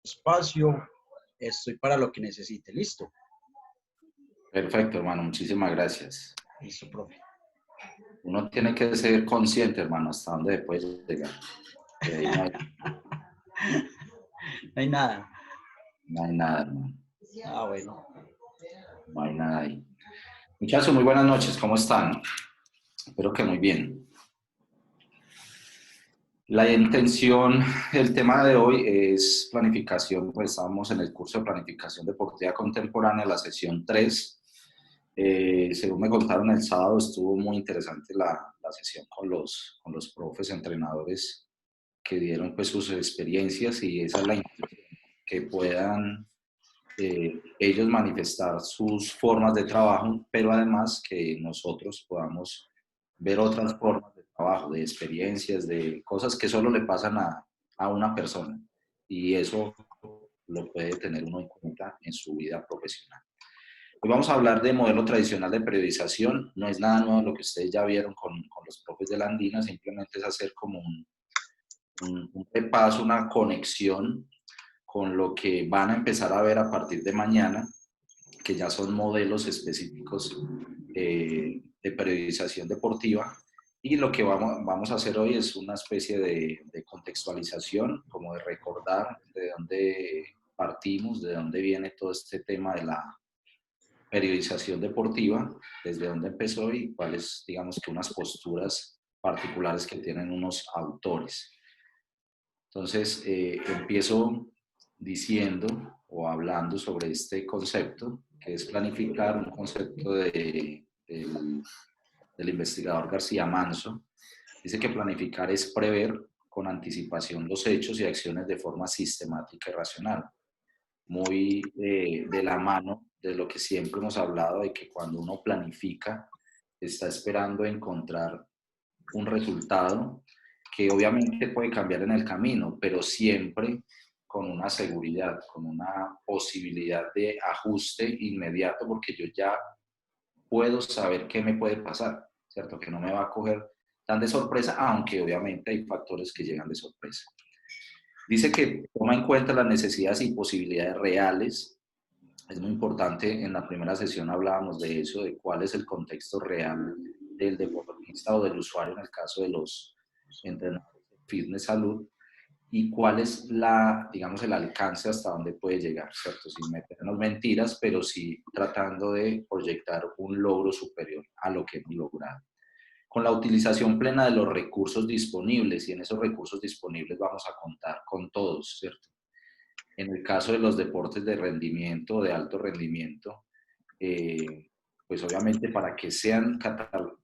espacio, estoy para lo que necesite. Listo. Perfecto, hermano, muchísimas gracias. Listo, profe. Uno tiene que ser consciente, hermano, hasta dónde puede llegar. De ahí No hay nada. no hay nada, hermano. Bueno. No hay nada ahí. Muchachos, muy buenas noches, ¿cómo están? Espero que muy bien. La intención, el tema de hoy es planificación, pues estamos en el curso de planificación deportiva contemporánea, la sesión 3. Según me contaron el sábado, estuvo muy interesante la sesión con los profes, entrenadores que dieron pues sus experiencias, y esa es la intención, que puedan ellos manifestar sus formas de trabajo, pero además que nosotros podamos ver otras formas de trabajo, de experiencias, de cosas que solo le pasan a una persona, y eso lo puede tener uno en cuenta en su vida profesional. Hoy vamos a hablar de modelo tradicional de periodización. No es nada nuevo lo que ustedes ya vieron con los profes de la Andina, simplemente es hacer como un repaso, una conexión con lo que van a empezar a ver a partir de mañana, que ya son modelos específicos de periodización deportiva. Y lo que vamos a hacer hoy es una especie de contextualización, como de recordar de dónde partimos, de dónde viene todo este tema de la periodización deportiva, desde dónde empezó y cuáles, digamos que unas posturas particulares que tienen unos autores. Entonces, empiezo diciendo o hablando sobre este concepto, que es planificar, un concepto del investigador García Manso. Dice que planificar es prever con anticipación los hechos y acciones de forma sistemática y racional. Muy de la mano de lo que siempre hemos hablado, de que cuando uno planifica, está esperando encontrar un resultado que obviamente puede cambiar en el camino, pero siempre con una seguridad, con una posibilidad de ajuste inmediato, porque yo ya puedo saber qué me puede pasar, ¿cierto? Que no me va a coger tan de sorpresa, aunque obviamente hay factores que llegan de sorpresa. Dice que toma en cuenta las necesidades y posibilidades reales. Es muy importante, en la primera sesión hablábamos de eso, de cuál es el contexto real del deportista o del usuario en el caso de los entrenadores de fitness salud, y cuál es digamos, el alcance hasta dónde puede llegar, ¿cierto? Sin meternos mentiras, pero sí tratando de proyectar un logro superior a lo que hemos logrado. Con la utilización plena de los recursos disponibles, y en esos recursos disponibles vamos a contar con todos, ¿cierto? En el caso de los deportes de rendimiento, de alto rendimiento, pues obviamente para que sean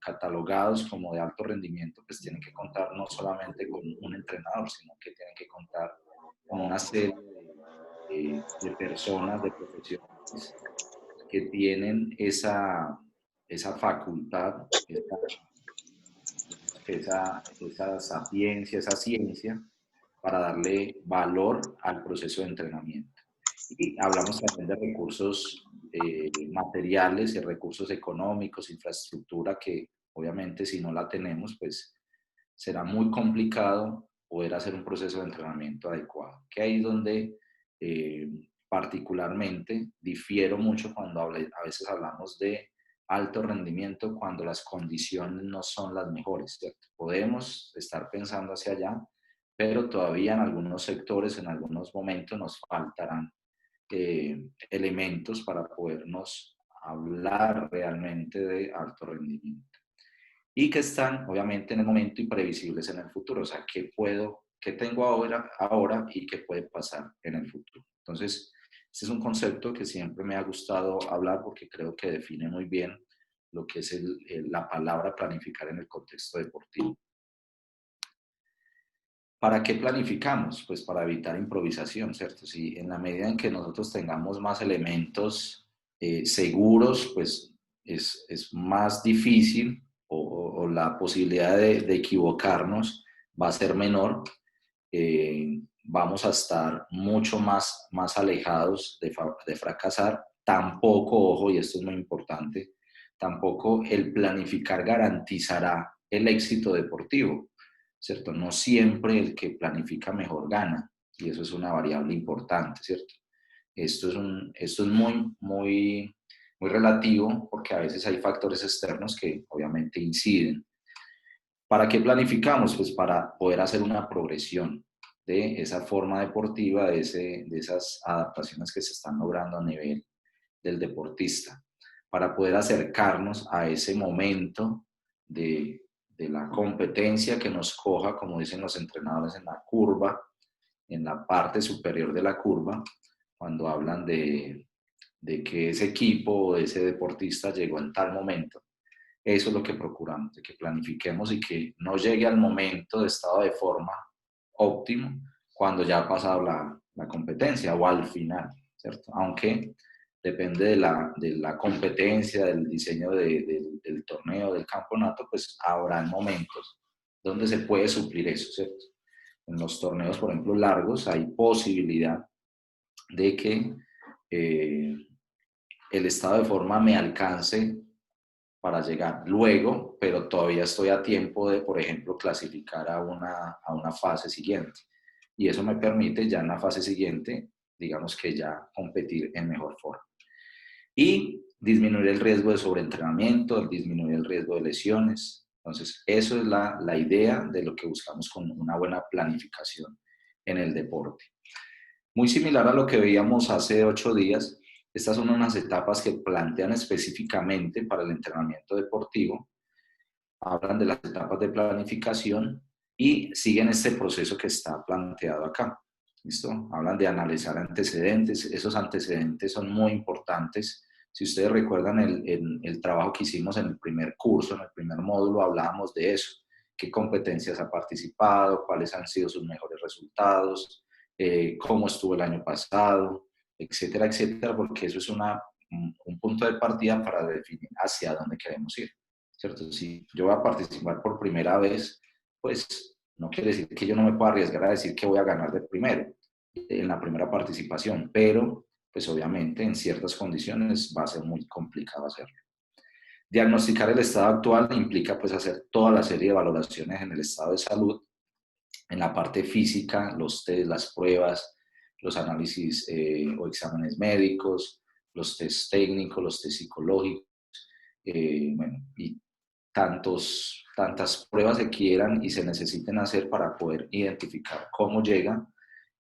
catalogados como de alto rendimiento, pues tienen que contar no solamente con un entrenador, sino que tienen que contar con una serie de personas, de profesionales que tienen esa facultad, esa sapiencia, esa ciencia, para darle valor al proceso de entrenamiento. Y hablamos también de recursos materiales y recursos económicos, infraestructura, que obviamente si no la tenemos, pues será muy complicado poder hacer un proceso de entrenamiento adecuado. Que ahí es donde particularmente difiero mucho cuando a veces hablamos de alto rendimiento, cuando las condiciones no son las mejores, ¿cierto? Podemos estar pensando hacia allá, pero todavía en algunos sectores, en algunos momentos nos faltarán elementos para podernos hablar realmente de alto rendimiento. Y que están obviamente en el momento y previsibles en el futuro, o sea, qué tengo ahora y qué puede pasar en el futuro. Entonces, este es un concepto que siempre me ha gustado hablar, porque creo que define muy bien lo que es la palabra planificar en el contexto deportivo. ¿Para qué planificamos? Pues para evitar improvisación, ¿cierto? Si en la medida en que nosotros tengamos más elementos seguros, pues es más difícil, o la posibilidad de equivocarnos va a ser menor. Vamos a estar mucho más alejados de fracasar. Tampoco, ojo, y esto es muy importante, tampoco el planificar garantizará el éxito deportivo, ¿cierto? No siempre el que planifica mejor gana. y eso es una variable importante, ¿cierto? Esto es muy relativo porque a veces hay factores externos que obviamente inciden. ¿Para qué planificamos? Pues para poder hacer una progresión de esa forma deportiva, de esas adaptaciones que se están logrando a nivel del deportista, para poder acercarnos a ese momento de la competencia que nos coja, como dicen los entrenadores, en la curva, en la parte superior de la curva, cuando hablan de que ese equipo o ese deportista llegó en tal momento. Eso es lo que procuramos, de que planifiquemos y que no llegue al momento de estado de forma óptimo cuando ya ha pasado la competencia o al final, ¿cierto? Aunque depende de la competencia, del diseño del torneo, del campeonato, pues habrá momentos donde se puede suplir eso, ¿cierto? En los torneos, por ejemplo, largos, hay posibilidad de que el estado de forma me alcance para llegar luego, pero todavía estoy a tiempo de, por ejemplo, clasificar a una fase siguiente. Y eso me permite ya en la fase siguiente, digamos que ya competir en mejor forma. Y disminuir el riesgo de sobreentrenamiento, disminuir el riesgo de lesiones. Entonces, eso es la idea de lo que buscamos con una buena planificación en el deporte. Muy similar a lo que veíamos hace 8 días, estas son unas etapas que plantean específicamente para el entrenamiento deportivo, hablan de las etapas de planificación y siguen este proceso que está planteado acá. ¿Listo? Hablan de analizar antecedentes, esos antecedentes son muy importantes. Si ustedes recuerdan el trabajo que hicimos en el primer curso, en el primer módulo, hablábamos de eso, qué competencias ha participado, cuáles han sido sus mejores resultados, cómo estuvo el año pasado, etcétera, etcétera, porque eso es un punto de partida para definir hacia dónde queremos ir, ¿cierto? Si yo voy a participar por primera vez, pues no quiere decir que yo no me pueda arriesgar a decir que voy a ganar de primero, en la primera participación, pero pues obviamente en ciertas condiciones va a ser muy complicado hacerlo. Diagnosticar el estado actual implica pues hacer toda la serie de valoraciones en el estado de salud, en la parte física, los test, las pruebas, los análisis o exámenes médicos, los test técnicos, los test psicológicos, bueno, y tantas pruebas se quieran y se necesiten hacer para poder identificar cómo llega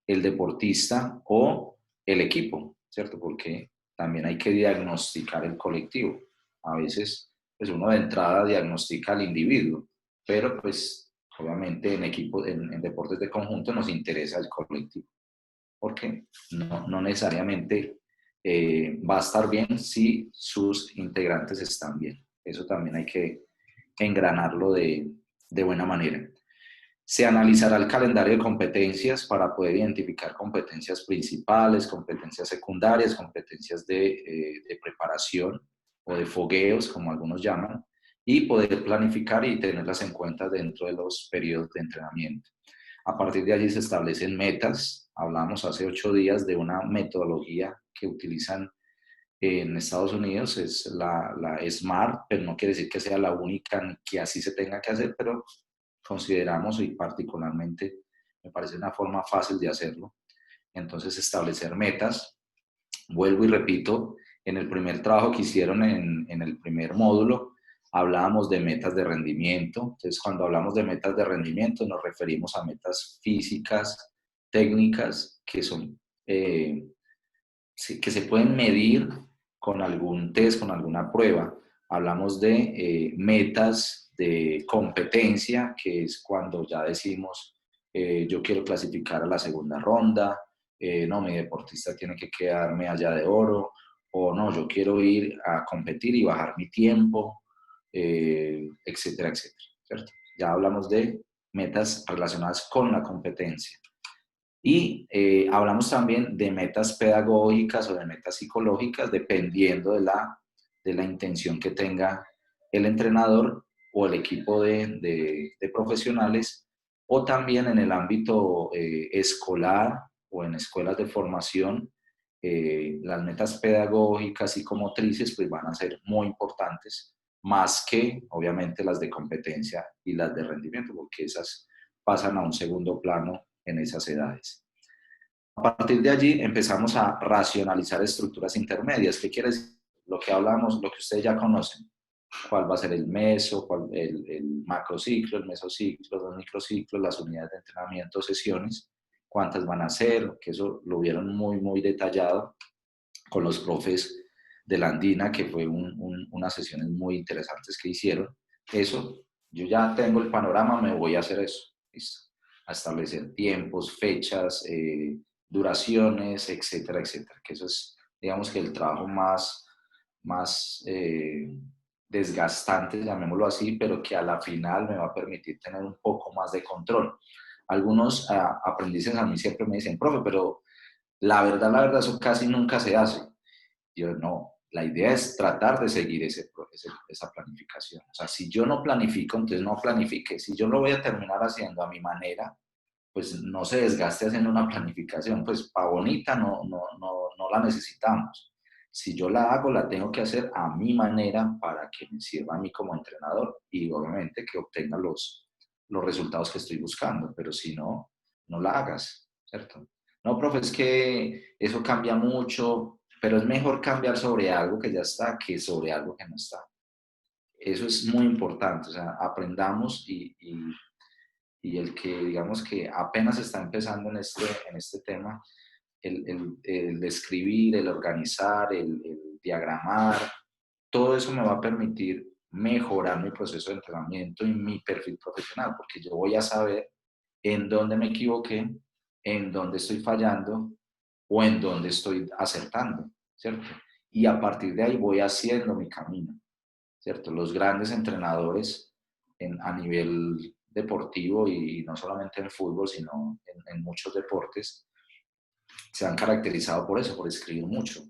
el deportista o el equipo, ¿cierto? Porque también hay que diagnosticar el colectivo. A veces, pues uno de entrada diagnostica al individuo, pero pues obviamente en deportes de conjunto nos interesa el colectivo, porque no necesariamente va a estar bien si sus integrantes están bien. Eso también hay que engranarlo de buena manera. Se analizará el calendario de competencias para poder identificar competencias principales, competencias secundarias, competencias de preparación o de fogueos, como algunos llaman, y poder planificar y tenerlas en cuenta dentro de los periodos de entrenamiento. A partir de allí se establecen metas. Hablamos hace 8 días de una metodología que utilizan en Estados Unidos, es la SMART, pero no quiere decir que sea la única ni que así se tenga que hacer, pero consideramos y particularmente me parece una forma fácil de hacerlo. Entonces, establecer metas. Vuelvo y repito, en el primer trabajo que hicieron en el primer módulo, hablábamos de metas de rendimiento. Entonces, cuando hablamos de metas de rendimiento, nos referimos a metas físicas, técnicas, que son, que se pueden medir con algún test, con alguna prueba. Hablamos de metas de competencia, que es cuando ya decimos, yo quiero clasificar a la segunda ronda, no, mi deportista tiene que quedar medalla de oro, o no, yo quiero ir a competir y bajar mi tiempo, etcétera, etcétera, ¿cierto? Ya hablamos de metas relacionadas con la competencia. Y hablamos también de metas pedagógicas o de metas psicológicas, dependiendo de la intención que tenga el entrenador o el equipo de profesionales, o también en el ámbito escolar o en escuelas de formación. Las metas pedagógicas y psicomotrices pues van a ser muy importantes, más que obviamente las de competencia y las de rendimiento, porque esas pasan a un segundo plano en esas edades. partir de allí empezamos a racionalizar estructuras intermedias. ¿Qué quiere decir? Lo que hablamos, lo que ustedes ya conocen. ¿Cuál va a ser el meso, el macrociclo, el mesociclo, los microciclos, las unidades de entrenamiento, sesiones, cuántas van a ser, que eso lo vieron muy, muy detallado con los profes de la Andina, que fue unas sesiones muy interesantes que hicieron. Eso, yo ya tengo el panorama, me voy a hacer eso. ¿Listo? A establecer tiempos, fechas, duraciones, etcétera, etcétera. Que eso es, digamos que el trabajo más desgastante, llamémoslo así, pero que a la final me va a permitir tener un poco más de control. Algunos aprendices a mí siempre me dicen, profe, pero la verdad, eso casi nunca se hace. Yo no, la idea es tratar de seguir esa planificación. O sea, si yo no planifico, entonces no planifique. Si yo lo voy a terminar haciendo a mi manera, pues no se desgaste haciendo una planificación, pues para bonita no la necesitamos. Si yo la hago, la tengo que hacer a mi manera para que me sirva a mí como entrenador y obviamente que obtenga los resultados que estoy buscando, pero si no, no la hagas, ¿cierto? No, profe, es que eso cambia mucho, pero es mejor cambiar sobre algo que ya está que sobre algo que no está. Eso es muy importante, o sea, aprendamos y el que, digamos que apenas está empezando en este tema, el escribir, el organizar, el diagramar, todo eso me va a permitir mejorar mi proceso de entrenamiento y mi perfil profesional, porque yo voy a saber en dónde me equivoqué, en dónde estoy fallando o en dónde estoy acertando, ¿cierto? Y a partir de ahí voy haciendo mi camino, ¿cierto? Los grandes entrenadores a nivel deportivo y no solamente en fútbol, sino en muchos deportes, se han caracterizado por eso, por escribir mucho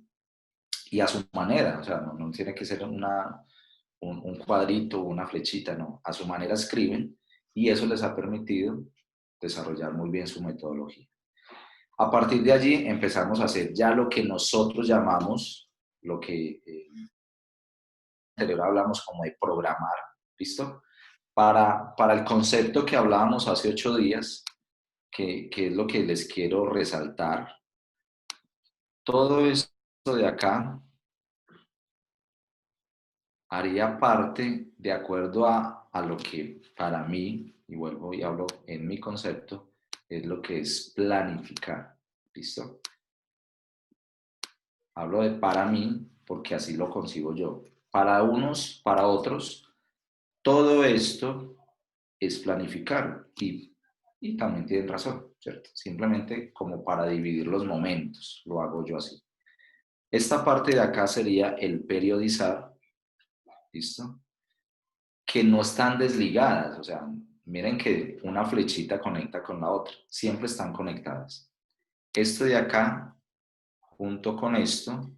y a su manera, o sea, no tiene que ser un cuadrito o una flechita, no, a su manera escriben y eso les ha permitido desarrollar muy bien su metodología. A partir de allí empezamos a hacer ya lo que nosotros llamamos, lo que anterior hablamos como de programar, ¿listo? Para el concepto que hablábamos hace 8 días, que es lo que les quiero resaltar, todo esto de acá haría parte de acuerdo a lo que para mí, y vuelvo y hablo en mi concepto, es lo que es planificar, ¿listo? Hablo de para mí porque así lo concibo yo. Para unos, para otros, todo esto es planificar y también tienen razón, ¿cierto? Simplemente como para dividir los momentos, lo hago yo así. Esta parte de acá sería el periodizar, ¿listo? Que no están desligadas, o sea, miren que una flechita conecta con la otra, siempre están conectadas. Esto de acá, junto con esto,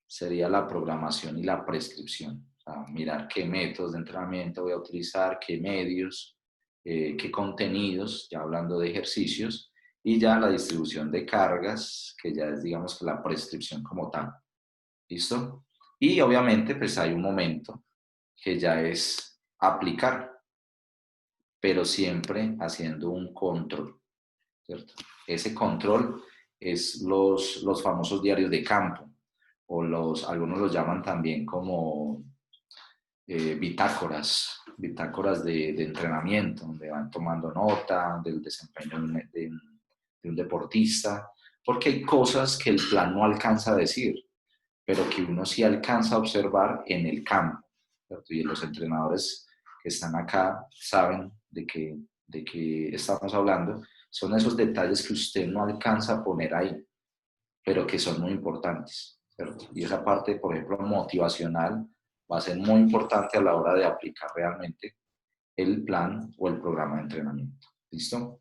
sería la programación y la prescripción. O sea, mirar qué métodos de entrenamiento voy a utilizar, qué medios, qué contenidos, ya hablando de ejercicios, y ya la distribución de cargas, que ya es, digamos, que la prescripción como tal. ¿Listo? Y obviamente, pues hay un momento que ya es aplicar, pero siempre haciendo un control, ¿cierto? Ese control es los famosos diarios de campo, o algunos los llaman también como bitácoras de entrenamiento, donde van tomando nota del desempeño de un deportista, porque hay cosas que el plan no alcanza a decir, pero que uno sí alcanza a observar en el campo, ¿cierto? Y los entrenadores que están acá saben de qué estamos hablando, son esos detalles que usted no alcanza a poner ahí, pero que son muy importantes, ¿cierto? Y esa parte, por ejemplo, motivacional, va a ser muy importante a la hora de aplicar realmente el plan o el programa de entrenamiento. ¿Listo?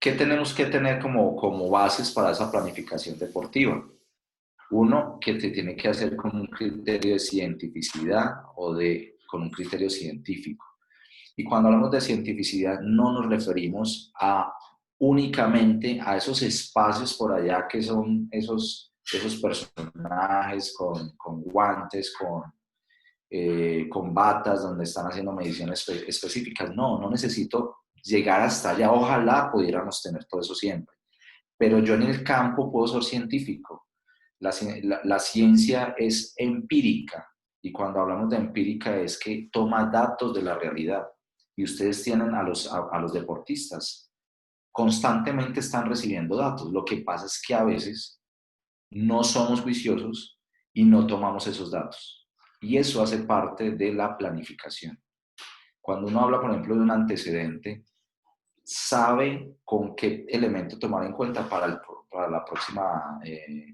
¿Qué tenemos que tener como bases para esa planificación deportiva? Uno, que te tiene que hacer con un criterio de cientificidad o con un criterio científico. Y cuando hablamos de cientificidad no nos referimos únicamente a esos espacios por allá que son esos personajes con guantes, con batas donde están haciendo mediciones específicas. No necesito llegar hasta allá. Ojalá pudiéramos tener todo eso siempre. pero yo en el campo puedo ser científico. La ciencia es empírica, y cuando hablamos de empírica es que toma datos de la realidad. Y ustedes tienen a los deportistas, constantemente están recibiendo datos. Lo que pasa es que a veces no somos juiciosos y no tomamos esos datos. Y eso hace parte de la planificación. Cuando uno habla, por ejemplo, de un antecedente, sabe con qué elemento tomar en cuenta para la próxima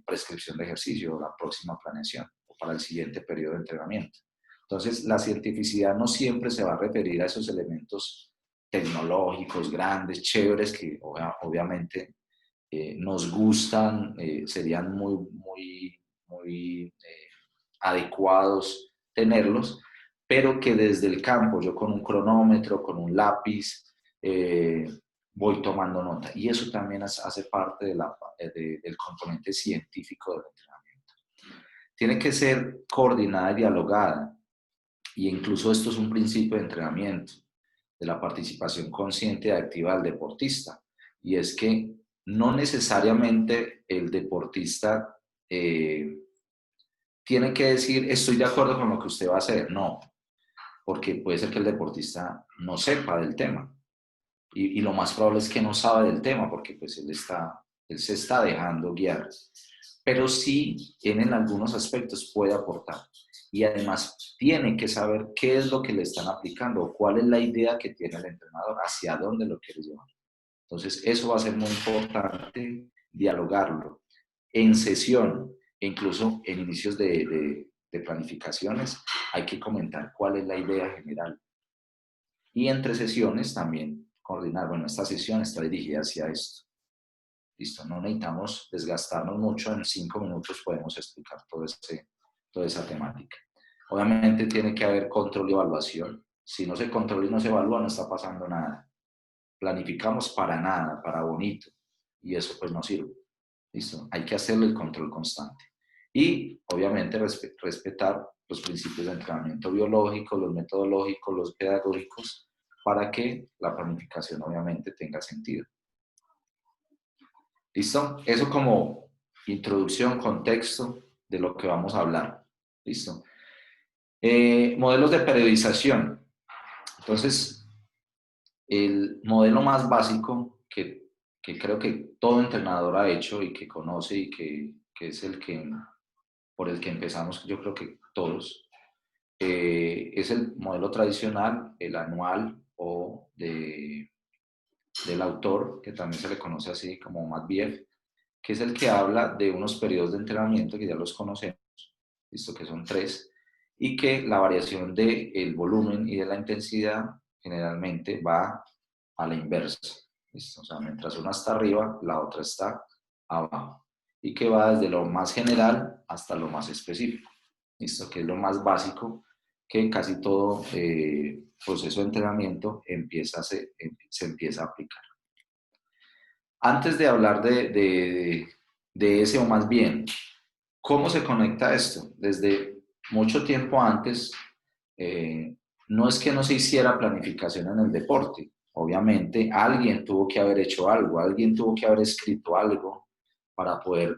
prescripción de ejercicio, la próxima planeación o para el siguiente periodo de entrenamiento. Entonces, la cientificidad no siempre se va a referir a esos elementos tecnológicos, grandes, chéveres, que obviamente nos gustan, serían muy adecuados tenerlos, pero que desde el campo, yo con un cronómetro, con un lápiz, eh, voy tomando nota. Y eso también hace parte del componente científico del entrenamiento. Tiene que ser coordinada y dialogada, y incluso esto es un principio de entrenamiento, de la participación consciente y activa del deportista, y es que no necesariamente el deportista tiene que decir estoy de acuerdo con lo que usted va a hacer, no, porque puede ser que el deportista no sepa del tema, y lo más probable es que no sabe del tema porque pues él se está dejando guiar, pero sí en algunos aspectos puede aportar, y además tiene que saber qué es lo que le están aplicando o cuál es la idea que tiene el entrenador, hacia dónde lo quiere llevar. Entonces eso va a ser muy importante dialogarlo en sesión, e incluso en inicios de planificaciones hay que comentar cuál es la idea general. Y entre sesiones también coordinar, bueno, esta sesión está dirigida hacia esto. Listo, no necesitamos desgastarnos mucho, en 5 minutos podemos explicar toda esa temática. Obviamente tiene que haber control y evaluación. Si no se controla y no se evalúa, no está pasando nada. Planificamos para nada, para bonito, y eso pues no sirve. Listo, hay que hacerle el control constante. Y obviamente respetar los principios de entrenamiento biológico, los metodológicos, los pedagógicos, para que la planificación obviamente tenga sentido. ¿Listo? Eso como introducción, contexto de lo que vamos a hablar. ¿Listo? Modelos de periodización. Entonces, el modelo más básico que creo que todo entrenador ha hecho y que conoce y que es por el que empezamos, yo creo que todos, es el modelo tradicional, el anual o del autor, que también se le conoce así como Matveev, que es el que habla de unos periodos de entrenamiento que ya los conocemos, visto que son 3, y que la variación del volumen y de la intensidad generalmente va a la inversa. ¿Listo? O sea, mientras una está arriba, la otra está abajo. Y que va desde lo más general hasta lo más específico. ¿Listo? Que es lo más básico que casi todo proceso de entrenamiento se empieza a aplicar. Antes de hablar de ese, o más bien, ¿cómo se conecta esto? Desde mucho tiempo antes, no es que no se hiciera planificación en el deporte. Obviamente, alguien tuvo que haber hecho algo, alguien tuvo que haber escrito algo para poder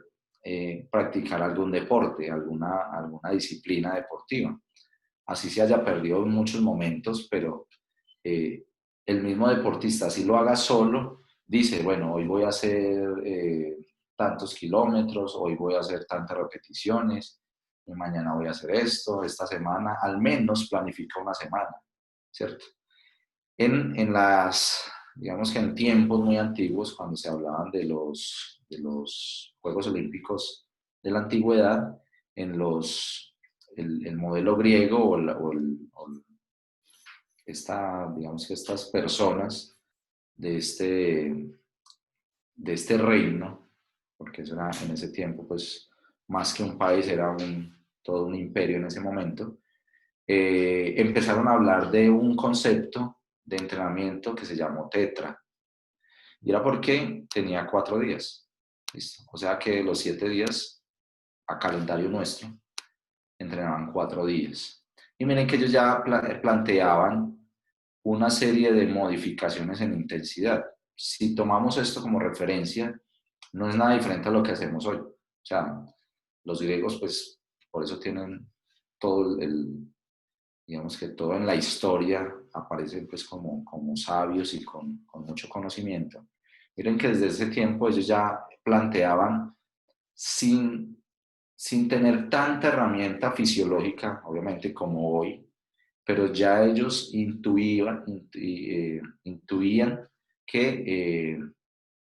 practicar algún deporte, alguna disciplina deportiva. Así se haya perdido en muchos momentos, pero el mismo deportista, si lo haga solo, dice, bueno, hoy voy a hacer tantos kilómetros, hoy voy a hacer tantas repeticiones, y mañana voy a hacer esto, esta semana, al menos planifica una semana, ¿cierto? Digamos que en tiempos muy antiguos, cuando se hablaban de los Juegos Olímpicos de la antigüedad, el modelo griego digamos que estas personas de este reino, porque eso era en ese tiempo, pues más que un país, era todo un imperio en ese momento, empezaron a hablar de un concepto de entrenamiento que se llamó tetra. Y era porque tenía 4 días. ¿Listo? O sea que los 7 días, a calendario nuestro, entrenaban 4 días. Y miren que ellos ya planteaban una serie de modificaciones en intensidad. Si tomamos esto como referencia, no es nada diferente a lo que hacemos hoy. O sea, los griegos, pues, por eso tienen todo digamos que todo en la historia aparece pues como sabios y con mucho conocimiento. Miren que desde ese tiempo ellos ya planteaban sin tener tanta herramienta fisiológica, obviamente como hoy, pero ya ellos intuían que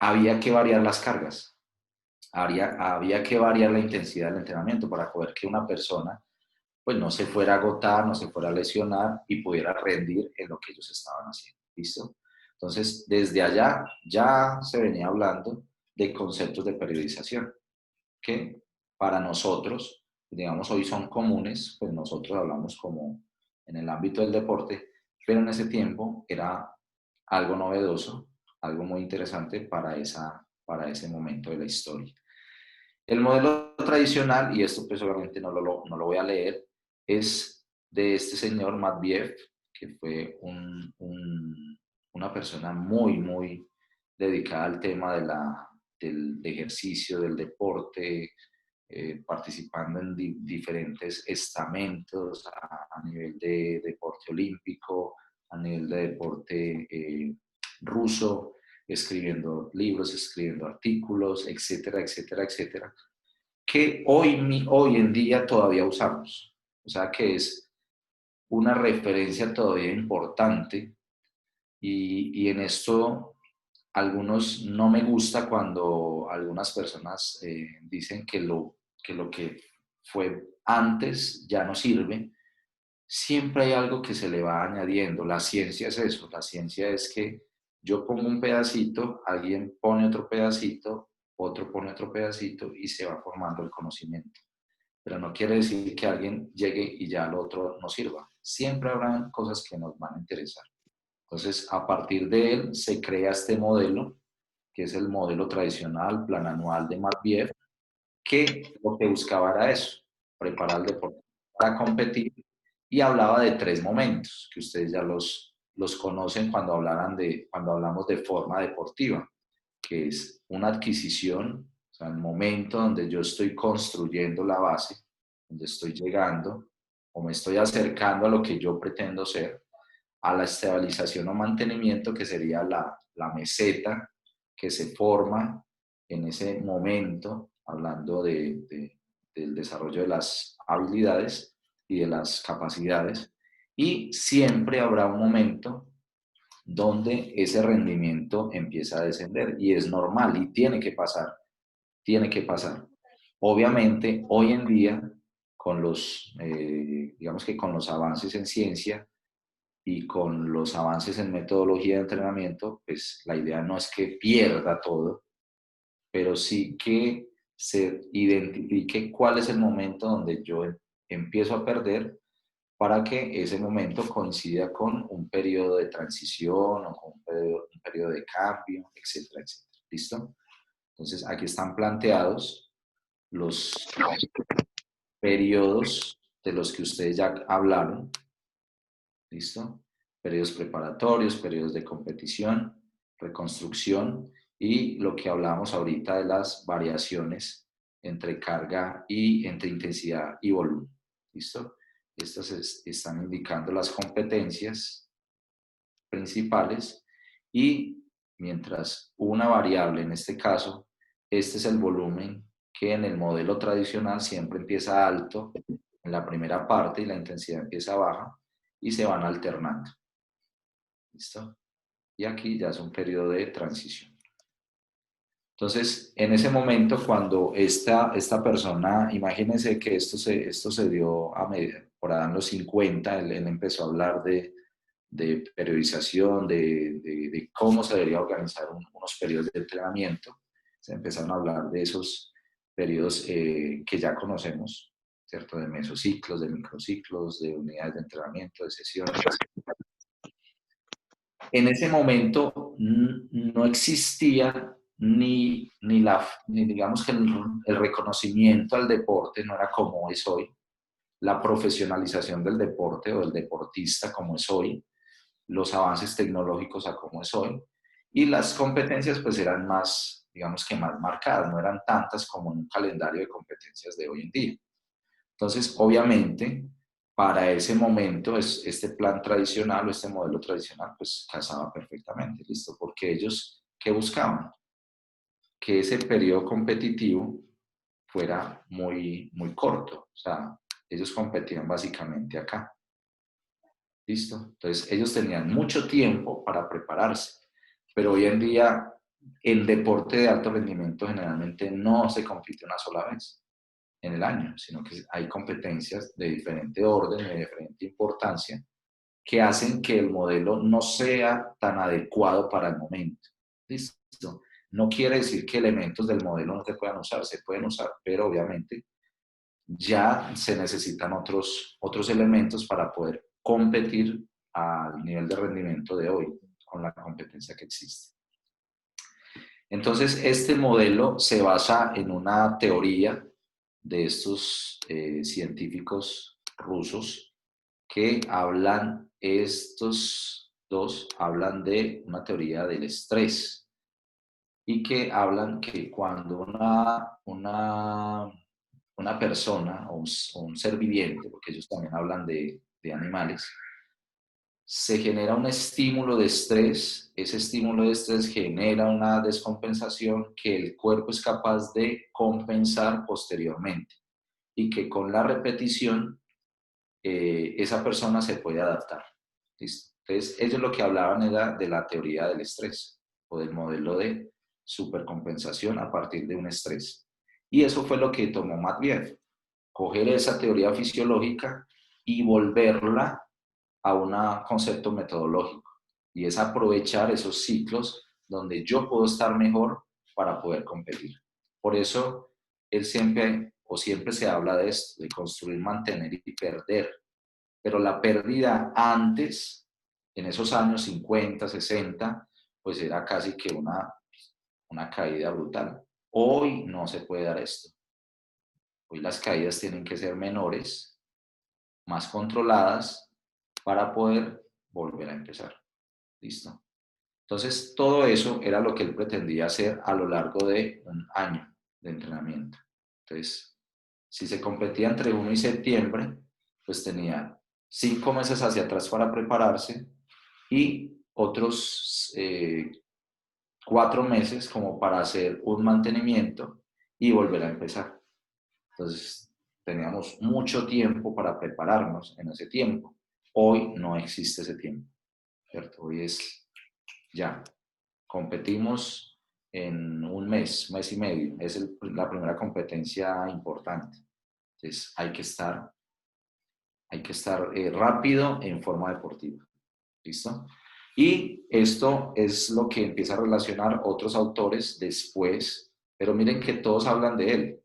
había que variar las cargas, había que variar la intensidad del entrenamiento para poder que una persona pues no se fuera a agotar, no se fuera a lesionar y pudiera rendir en lo que ellos estaban haciendo. ¿Listo? Entonces, desde allá ya se venía hablando de conceptos de periodización que para nosotros, digamos, hoy son comunes, pues nosotros hablamos como en el ámbito del deporte, pero en ese tiempo era algo novedoso, algo muy interesante para ese momento de la historia. El modelo tradicional, y esto pues obviamente no lo voy a leer, es de este señor Matveev, que fue una persona muy dedicada al tema del ejercicio, del deporte, participando en diferentes estamentos a nivel de deporte olímpico, a nivel de deporte ruso, escribiendo libros, escribiendo artículos, etcétera, etcétera, etcétera, que hoy en día todavía usamos. O sea que es una referencia todavía importante y en esto algunos no me gusta cuando algunas personas dicen que lo que fue antes ya no sirve. Siempre hay algo que se le va añadiendo. La ciencia es eso. La ciencia es que yo pongo un pedacito, alguien pone otro pone otro pedacito y se va formando el conocimiento. Pero no quiere decir que alguien llegue y ya lo otro no sirva. Siempre habrán cosas que nos van a interesar. Entonces, a partir de él se crea este modelo, que es el modelo tradicional, plan anual de Matveev, que lo que buscaba era eso, preparar el deporte para competir, y hablaba de 3 momentos, que ustedes ya los conocen cuando hablamos de forma deportiva, que es una adquisición, o sea, el momento donde yo estoy construyendo la base, donde estoy llegando o me estoy acercando a lo que yo pretendo ser, a la estabilización o mantenimiento, que sería la meseta que se forma en ese momento, hablando del desarrollo de las habilidades y de las capacidades, y siempre habrá un momento donde ese rendimiento empieza a descender y es normal y tiene que pasar. Obviamente, hoy en día, con digamos que con los avances en ciencia y con los avances en metodología de entrenamiento, pues la idea no es que pierda todo, pero sí que se identifique cuál es el momento donde yo empiezo a perder para que ese momento coincida con un periodo de transición o con un periodo de cambio, etcétera, etcétera. ¿Listo? Entonces, aquí están planteados los periodos de los que ustedes ya hablaron. ¿Listo? Periodos preparatorios, periodos de competición, reconstrucción y lo que hablamos ahorita de las variaciones entre carga y entre intensidad y volumen. ¿Listo? Estas están indicando las competencias principales y mientras una variable, en este caso, este es el volumen que en el modelo tradicional siempre empieza alto en la primera parte y la intensidad empieza baja y se van alternando. ¿Listo? Y aquí ya es un periodo de transición. Entonces, en ese momento, cuando esta persona, imagínense que esto se dio por ahí en los 50, él empezó a hablar de periodización, de cómo se debería organizar unos periodos de entrenamiento. Se empezaron a hablar de esos periodos que ya conocemos, ¿cierto? De mesociclos, de microciclos, de unidades de entrenamiento, de sesiones. En ese momento no existía ni digamos que el reconocimiento al deporte no era como es hoy, la profesionalización del deporte o del deportista como es hoy, los avances tecnológicos a como es hoy, y las competencias pues eran más digamos que más marcadas, no eran tantas como en un calendario de competencias de hoy en día. Entonces, obviamente, para ese momento, este plan tradicional o este modelo tradicional, pues casaba perfectamente, ¿listo? Porque ellos, ¿qué buscaban? Que ese periodo competitivo fuera muy corto. O sea, ellos competían básicamente acá. ¿Listo? Entonces, ellos tenían mucho tiempo para prepararse. Pero hoy en día, el deporte de alto rendimiento generalmente no se compite una sola vez en el año, sino que hay competencias de diferente orden, de diferente importancia, que hacen que el modelo no sea tan adecuado para el momento. ¿Listo? No quiere decir que elementos del modelo no se puedan usar, se pueden usar, pero obviamente ya se necesitan otros elementos para poder competir al nivel de rendimiento de hoy con la competencia que existe. Entonces, este modelo se basa en una teoría de estos científicos rusos que hablan, estos dos hablan de una teoría del estrés y que hablan que cuando una persona o un ser viviente, porque ellos también hablan de animales, se genera un estímulo de estrés, ese estímulo de estrés genera una descompensación que el cuerpo es capaz de compensar posteriormente y que con la repetición esa persona se puede adaptar. ¿Listo? Entonces, ellos lo que hablaban era de la teoría del estrés o del modelo de supercompensación a partir de un estrés. Y eso fue lo que tomó Matveev, coger esa teoría fisiológica y volverla a un concepto metodológico. Y es aprovechar esos ciclos donde yo puedo estar mejor para poder competir. Por eso, él siempre se habla de esto, de construir, mantener y perder. Pero la pérdida antes, en esos años 50, 60, pues era casi que una caída brutal. Hoy no se puede dar esto. Hoy las caídas tienen que ser menores, más controladas, para poder volver a empezar. ¿Listo? Entonces, todo eso era lo que él pretendía hacer a lo largo de un año de entrenamiento. Entonces, si se competía entre 1 y septiembre, pues tenía 5 meses hacia atrás para prepararse y otros 4 meses como para hacer un mantenimiento y volver a empezar. Entonces, teníamos mucho tiempo para prepararnos en ese tiempo. Hoy no existe ese tiempo, ¿cierto? Hoy es ya. Competimos en un mes y medio. Es la primera competencia importante. Entonces, hay que estar rápido en forma deportiva. ¿Listo? Y esto es lo que empieza a relacionar otros autores después, pero miren que todos hablan de él.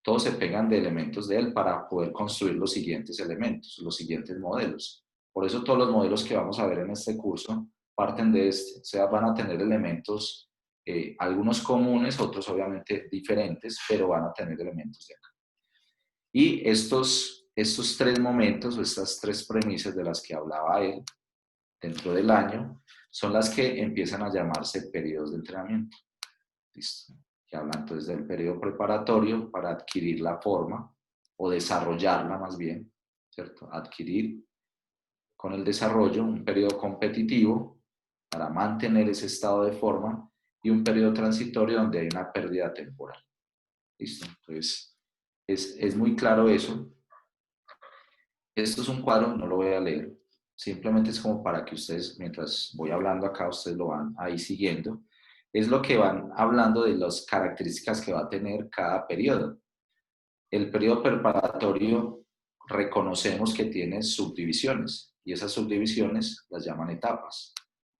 Todos se pegan de elementos de él para poder construir los siguientes elementos, los siguientes modelos. Por eso todos los modelos que vamos a ver en este curso parten de este, o sea, van a tener elementos, algunos comunes, otros obviamente diferentes, pero van a tener elementos de acá. Y estos tres momentos o estas tres premisas de las que hablaba él dentro del año son las que empiezan a llamarse periodos de entrenamiento. ¿Listo? Que hablan entonces del periodo preparatorio para adquirir la forma o desarrollarla más bien, ¿cierto? Adquirir con el desarrollo un periodo competitivo para mantener ese estado de forma y un periodo transitorio donde hay una pérdida temporal. ¿Listo? Entonces, es muy claro eso. Esto es un cuadro, no lo voy a leer, simplemente es como para que ustedes, mientras voy hablando acá, ustedes lo van ahí siguiendo. Es lo que van hablando de las características que va a tener cada periodo. El periodo preparatorio reconocemos que tiene subdivisiones y esas subdivisiones las llaman etapas.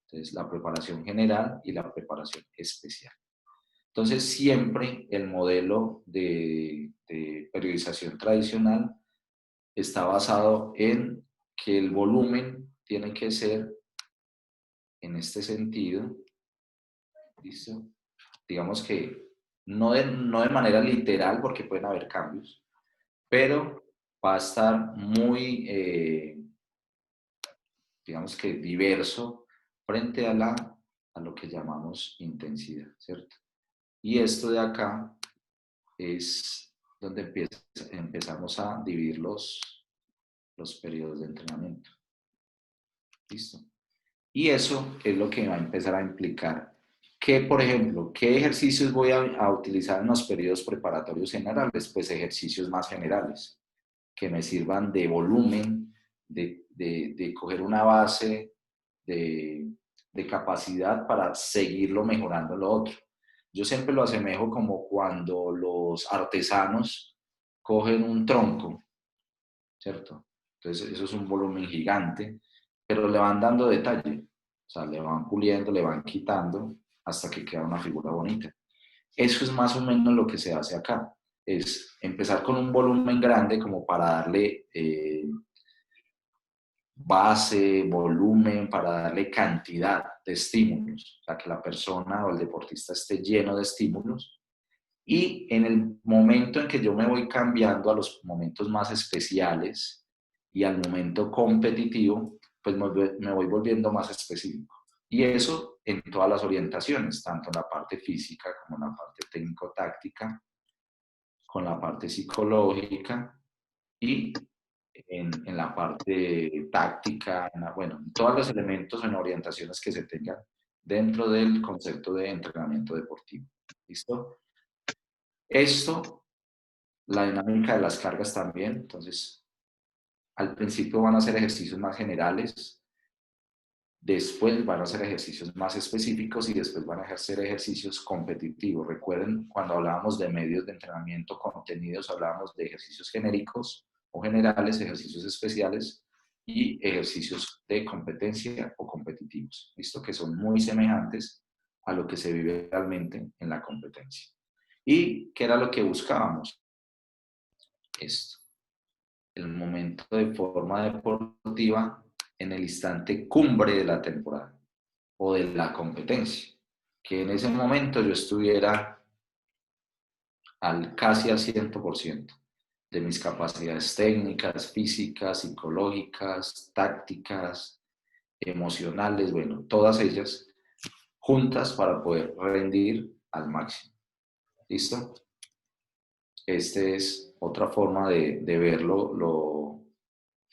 Entonces, la preparación general y la preparación especial. Entonces, siempre el modelo de periodización tradicional está basado en que el volumen tiene que ser en este sentido, ¿listo? Digamos que no de manera literal, porque pueden haber cambios, pero va a estar muy, digamos que diverso frente a lo que llamamos intensidad, ¿cierto? Y esto de acá es donde empezamos a dividir los periodos de entrenamiento. ¿Listo? Y eso es lo que va a empezar a implicar que, por ejemplo, ¿qué ejercicios voy a utilizar en los periodos preparatorios generales? Pues ejercicios más generales, que me sirvan de volumen, de coger una base de capacidad para seguirlo mejorando en lo otro. Yo siempre lo asemejo como cuando los artesanos cogen un tronco, ¿cierto? Entonces eso es un volumen gigante, pero le van dando detalle, o sea, le van puliendo, le van quitando hasta que queda una figura bonita. Eso es más o menos lo que se hace acá, es empezar con un volumen grande como para darle base, volumen, para darle cantidad de estímulos, para que la persona o el deportista esté lleno de estímulos. Y en el momento en que yo me voy cambiando a los momentos más especiales y al momento competitivo, pues me voy volviendo más específico. Y eso en todas las orientaciones, tanto en la parte física como en la parte técnico-táctica, con la parte psicológica y en la parte táctica, bueno, en todos los elementos en orientaciones que se tengan dentro del concepto de entrenamiento deportivo. ¿Listo? Esto, la dinámica de las cargas también, entonces, al principio van a ser ejercicios más generales, después van a ser ejercicios más específicos y después van a hacer ejercicios competitivos. Recuerden, cuando hablábamos de medios de entrenamiento, contenidos, hablábamos de ejercicios genéricos o generales, ejercicios especiales y ejercicios de competencia o competitivos, visto que son muy semejantes a lo que se vive realmente en la competencia. ¿Y qué era lo que buscábamos? Esto, el momento de forma deportiva en el instante cumbre de la temporada o de la competencia, que en ese momento yo estuviera casi al 100% de mis capacidades técnicas, físicas, psicológicas, tácticas, emocionales, bueno, todas ellas juntas para poder rendir al máximo. ¿Listo? Esta es otra forma de verlo,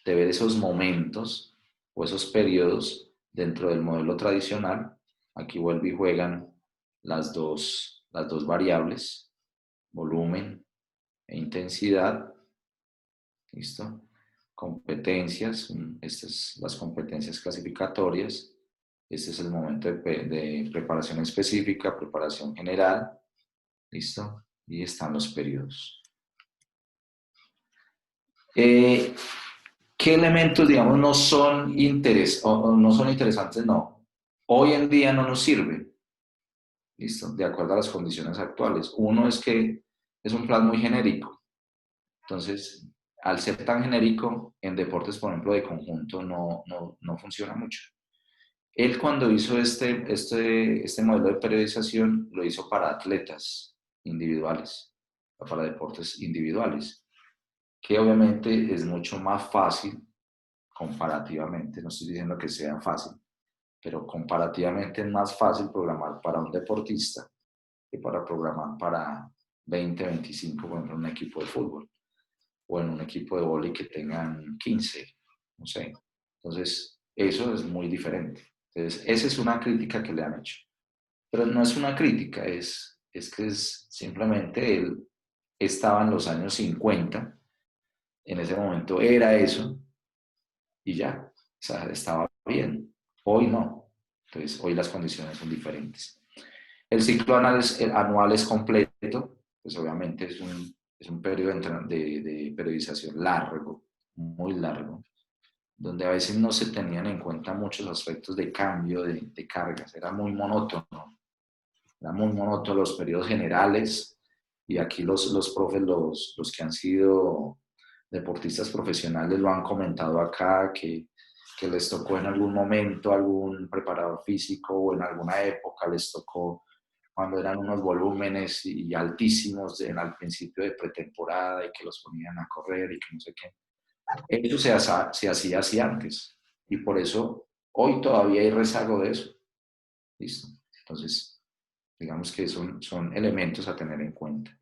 de ver esos momentos o esos periodos dentro del modelo tradicional. Aquí vuelve y juegan las dos variables, volumen e intensidad. ¿Listo? Competencias, estas son las competencias clasificatorias. Este es el momento de preparación específica, preparación general. ¿Listo? Y están los periodos. ¿Qué elementos, digamos, no son, no son interesantes? No. Hoy en día no nos sirve, ¿listo? De acuerdo a las condiciones actuales. Uno es que es un plan muy genérico. Entonces, al ser tan genérico, en deportes, por ejemplo, de conjunto, no funciona mucho. Él cuando hizo este modelo de periodización, lo hizo para atletas individuales, para deportes individuales, que obviamente es mucho más fácil comparativamente, no estoy diciendo que sea fácil, pero comparativamente es más fácil programar para un deportista que para programar para 20, 25, por ejemplo, en un equipo de fútbol o en un equipo de vóley que tengan 15, no sé. Entonces, eso es muy diferente. Entonces, esa es una crítica que le han hecho. Pero no es una crítica, es que es simplemente él estaba en los años 50, en ese momento era eso, y ya, o sea, estaba bien. Hoy no. Entonces, hoy las condiciones son diferentes. El ciclo anual es completo, pues obviamente es un periodo de periodización largo, muy largo, donde a veces no se tenían en cuenta muchos aspectos de cambio de cargas, era muy monótono, los periodos generales, y aquí los profes, los que han sido deportistas profesionales lo han comentado acá, que les tocó en algún momento algún preparador físico o en alguna época les tocó cuando eran unos volúmenes y altísimos al principio de pretemporada y que los ponían a correr y que no sé qué. Eso se hacía así antes y por eso hoy todavía hay rezago de eso. ¿Listo? Entonces, Digamos que son elementos a tener en cuenta.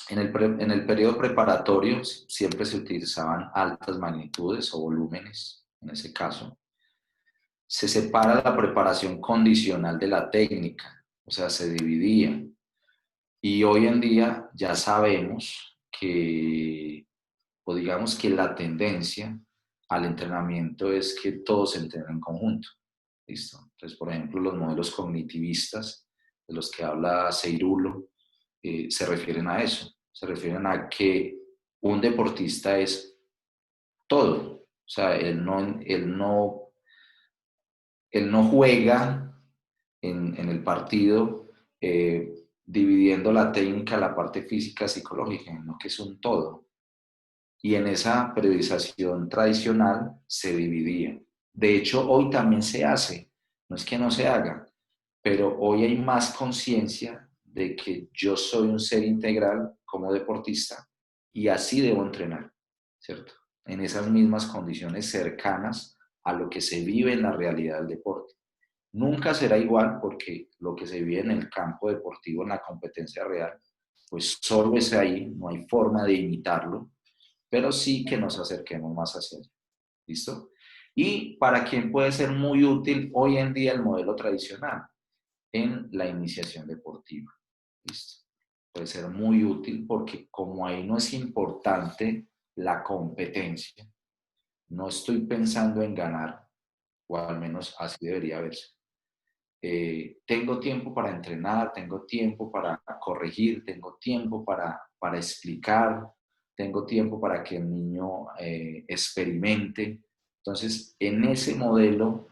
En el periodo preparatorio siempre se utilizaban altas magnitudes o volúmenes, en ese caso. Se separa la preparación condicional de la técnica, o sea, se dividía. Y hoy en día ya sabemos que, o digamos que la tendencia al entrenamiento es que todos se entrenen en conjunto. ¿Listo? Entonces, por ejemplo, los modelos cognitivistas de los que habla Seirulo se refieren a eso. Se refieren a que un deportista es todo. O sea, él no juega en el partido dividiendo la técnica, la parte física, psicológica, no que es un todo. Y en esa periodización tradicional se dividía. De hecho, hoy también se hace, no es que no se haga, pero hoy hay más conciencia de que yo soy un ser integral como deportista y así debo entrenar, ¿cierto? En esas mismas condiciones cercanas a lo que se vive en la realidad del deporte. Nunca será igual porque lo que se vive en el campo deportivo, en la competencia real, pues solo es ahí, no hay forma de imitarlo, pero sí que nos acerquemos más hacia allá. ¿Listo? Y para quién puede ser muy útil hoy en día el modelo tradicional en la iniciación deportiva. ¿Listo? Puede ser muy útil porque como ahí no es importante la competencia, no estoy pensando en ganar, o al menos así debería verse. Tengo tiempo para entrenar, tengo tiempo para corregir, tengo tiempo para explicar, tengo tiempo para que el niño experimente. Entonces, en ese modelo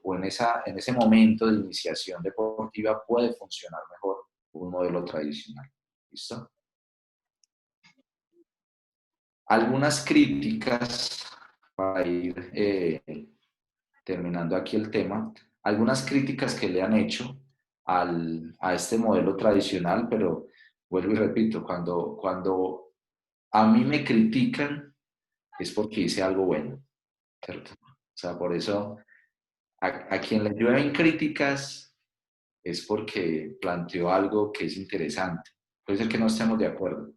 o en ese momento de iniciación deportiva puede funcionar mejor un modelo tradicional. ¿Listo? Algunas críticas para ir terminando aquí el tema, algunas críticas que le han hecho a este modelo tradicional, pero vuelvo y repito, cuando a mí me critican es porque hice algo bueno, ¿cierto? O sea, por eso a quien le llueven críticas es porque planteó algo que es interesante. Puede ser que no estemos de acuerdo,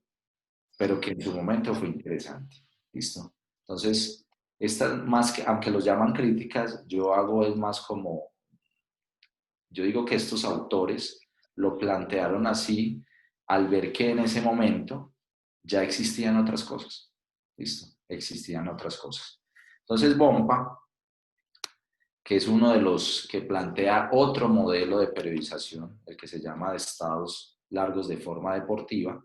pero que en su momento fue interesante. ¿Listo? Entonces, estas más que, aunque los llaman críticas, yo hago es más como, yo digo que estos autores lo plantearon así al ver que en ese momento ya existían otras cosas. ¿Listo? Existían otras cosas. Entonces, Bompa, que es uno de los que plantea otro modelo de periodización, el que se llama de estados largos de forma deportiva,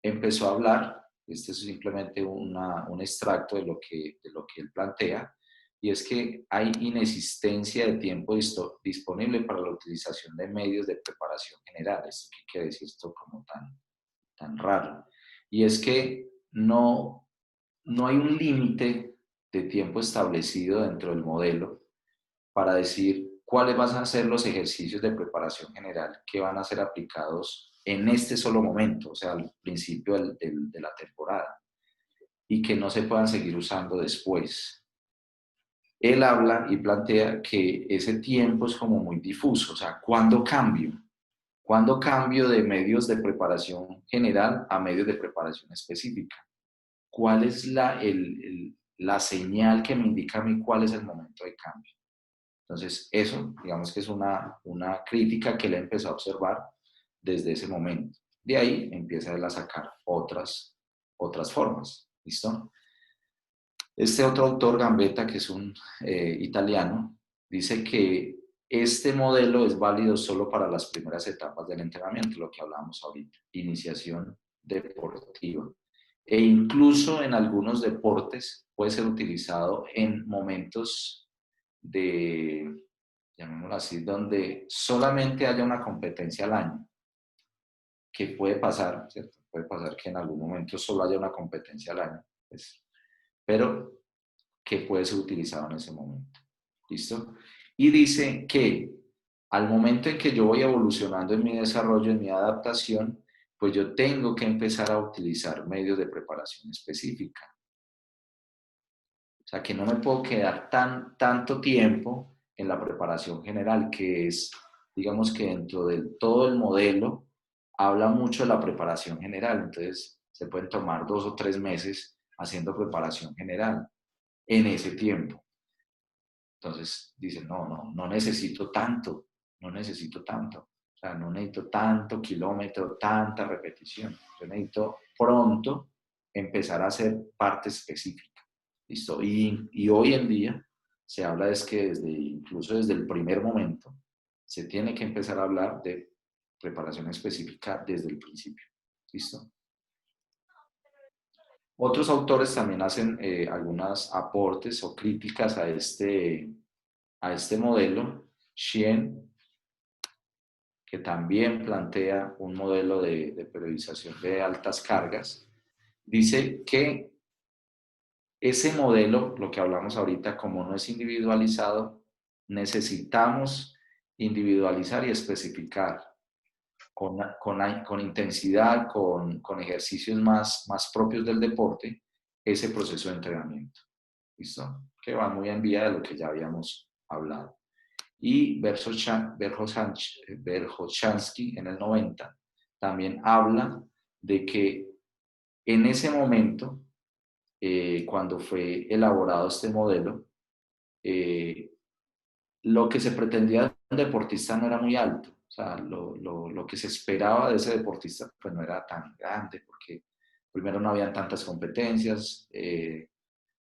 empezó a hablar, este es simplemente un extracto de lo que él plantea, y es que hay inexistencia de tiempo disponible para la utilización de medios de preparación general. ¿Esto qué quiere decir esto como tan raro? Y es que no hay un límite de tiempo establecido dentro del modelo para decir cuáles van a ser los ejercicios de preparación general que van a ser aplicados en este solo momento, o sea, al principio de la temporada, y que no se puedan seguir usando después. Él habla y plantea que ese tiempo es como muy difuso, o sea, ¿cuándo cambio? ¿Cuándo cambio de medios de preparación general a medios de preparación específica? ¿Cuál es la señal que me indica a mí cuál es el momento de cambio? Entonces, eso, digamos que es una crítica que él empezó a observar desde ese momento. De ahí empieza él a sacar otras formas. ¿Listo? Este otro autor, Gambetta, que es un italiano, dice que este modelo es válido solo para las primeras etapas del entrenamiento, lo que hablábamos ahorita, iniciación deportiva. E incluso en algunos deportes puede ser utilizado en momentos de, llamémoslo así, donde solamente haya una competencia al año, que puede pasar, ¿cierto? Puede pasar que en algún momento solo haya una competencia al año, pues, pero que puede ser utilizado en ese momento. ¿Listo? Y dice que al momento en que yo voy evolucionando en mi desarrollo, en mi adaptación, pues yo tengo que empezar a utilizar medios de preparación específica. O sea, que no me puedo quedar tanto tiempo en la preparación general, que es digamos que dentro de todo el modelo habla mucho de la preparación general, entonces se pueden tomar 2 o 3 meses haciendo preparación general en ese tiempo. Entonces dicen, no necesito tanto, no necesito tanto. O sea, no necesito tanto kilómetro, tanta repetición. Yo necesito pronto empezar a hacer parte específica. ¿Listo? Y hoy en día se habla es que incluso desde el primer momento se tiene que empezar a hablar de preparación específica desde el principio. ¿Listo? Otros autores también hacen algunos aportes o críticas a este modelo. Shien, que también plantea un modelo de periodización de altas cargas, dice que ese modelo, lo que hablamos ahorita, como no es individualizado, necesitamos individualizar y especificar con intensidad, con ejercicios más propios del deporte, ese proceso de entrenamiento. ¿Listo? Que va muy en vía de lo que ya habíamos hablado. Y Verkhoshansky en el 90 también habla de que en ese momento, cuando fue elaborado este modelo, lo que se pretendía de un deportista no era muy alto. O sea, lo que se esperaba de ese deportista pues no era tan grande, porque primero no habían tantas competencias, el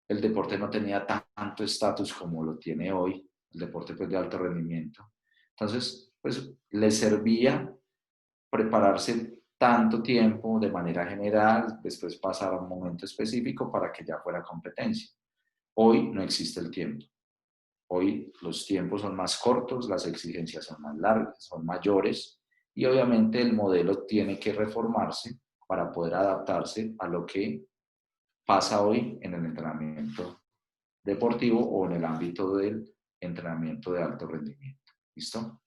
deporte no tenía tanto estatus como lo tiene hoy, el deporte pues de alto rendimiento. Entonces, pues le servía prepararse tanto tiempo de manera general, después pasar a un momento específico para que ya fuera competencia. Hoy no existe el tiempo. Hoy los tiempos son más cortos, las exigencias son más largas, son mayores y obviamente el modelo tiene que reformarse para poder adaptarse a lo que pasa hoy en el entrenamiento deportivo o en el ámbito del entrenamiento de alto rendimiento. ¿Listo?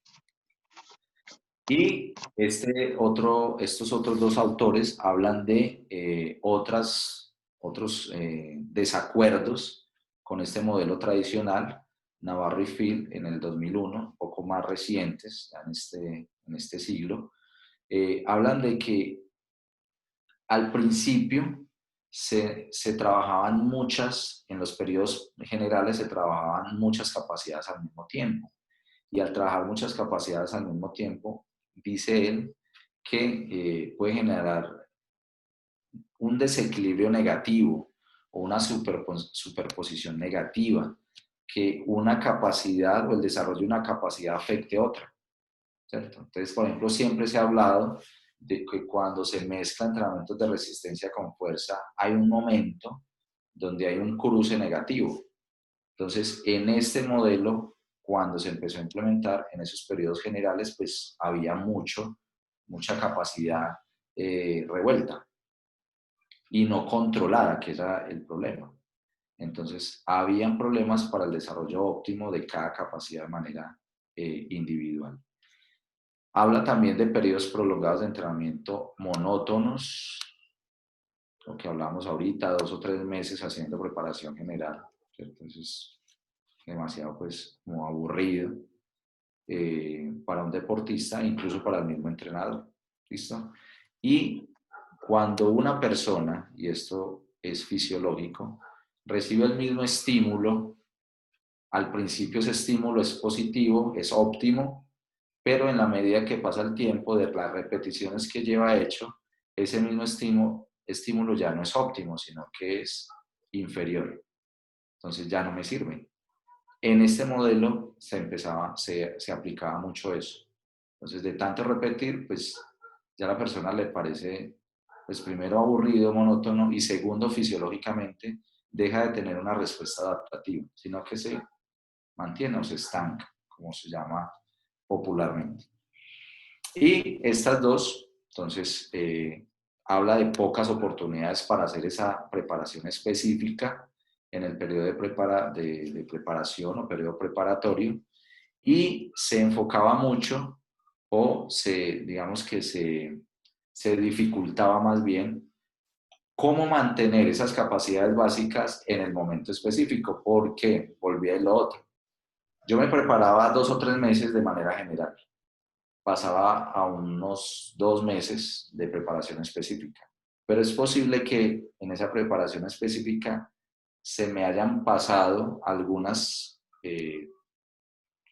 Y estos otros dos autores hablan de otros desacuerdos con este modelo tradicional, Navarro y Field en el 2001, un poco más recientes, ya en este siglo, hablan de que al principio se trabajaban en los periodos generales se trabajaban muchas capacidades al mismo tiempo. Y al trabajar muchas capacidades al mismo tiempo, dice él que puede generar un desequilibrio negativo o una superposición negativa, que una capacidad o el desarrollo de una capacidad afecte a otra, ¿cierto? Entonces, por ejemplo, siempre se ha hablado de que cuando se mezcla entrenamientos de resistencia con fuerza, hay un momento donde hay un cruce negativo. Entonces, en este modelo, cuando se empezó a implementar en esos periodos generales, pues había mucha capacidad revuelta y no controlada, que era el problema. Entonces, habían problemas para el desarrollo óptimo de cada capacidad de manera individual. Habla también de periodos prolongados de entrenamiento monótonos, lo que hablamos ahorita, 2 o 3 meses haciendo preparación general, ¿cierto? Entonces, demasiado pues como aburrido para un deportista, incluso para el mismo entrenador. ¿Listo? Y cuando una persona, y esto es fisiológico, recibe el mismo estímulo, al principio ese estímulo es positivo, es óptimo, pero en la medida que pasa el tiempo de las repeticiones que lleva hecho, ese mismo estímulo ya no es óptimo, sino que es inferior. Entonces ya no me sirve. En este modelo se aplicaba mucho eso. Entonces, de tanto repetir, pues ya a la persona le parece, pues primero aburrido, monótono y segundo, fisiológicamente, deja de tener una respuesta adaptativa, sino que se mantiene o se estanca, como se llama popularmente. Y estas dos, entonces, habla de pocas oportunidades para hacer esa preparación específica en el periodo de preparación o periodo preparatorio, y se enfocaba mucho o digamos que se dificultaba más bien cómo mantener esas capacidades básicas en el momento específico, porque volvía a lo otro. Yo me preparaba 2 o 3 meses de manera general, pasaba a unos 2 meses de preparación específica. Pero es posible que en esa preparación específica se me hayan pasado algunas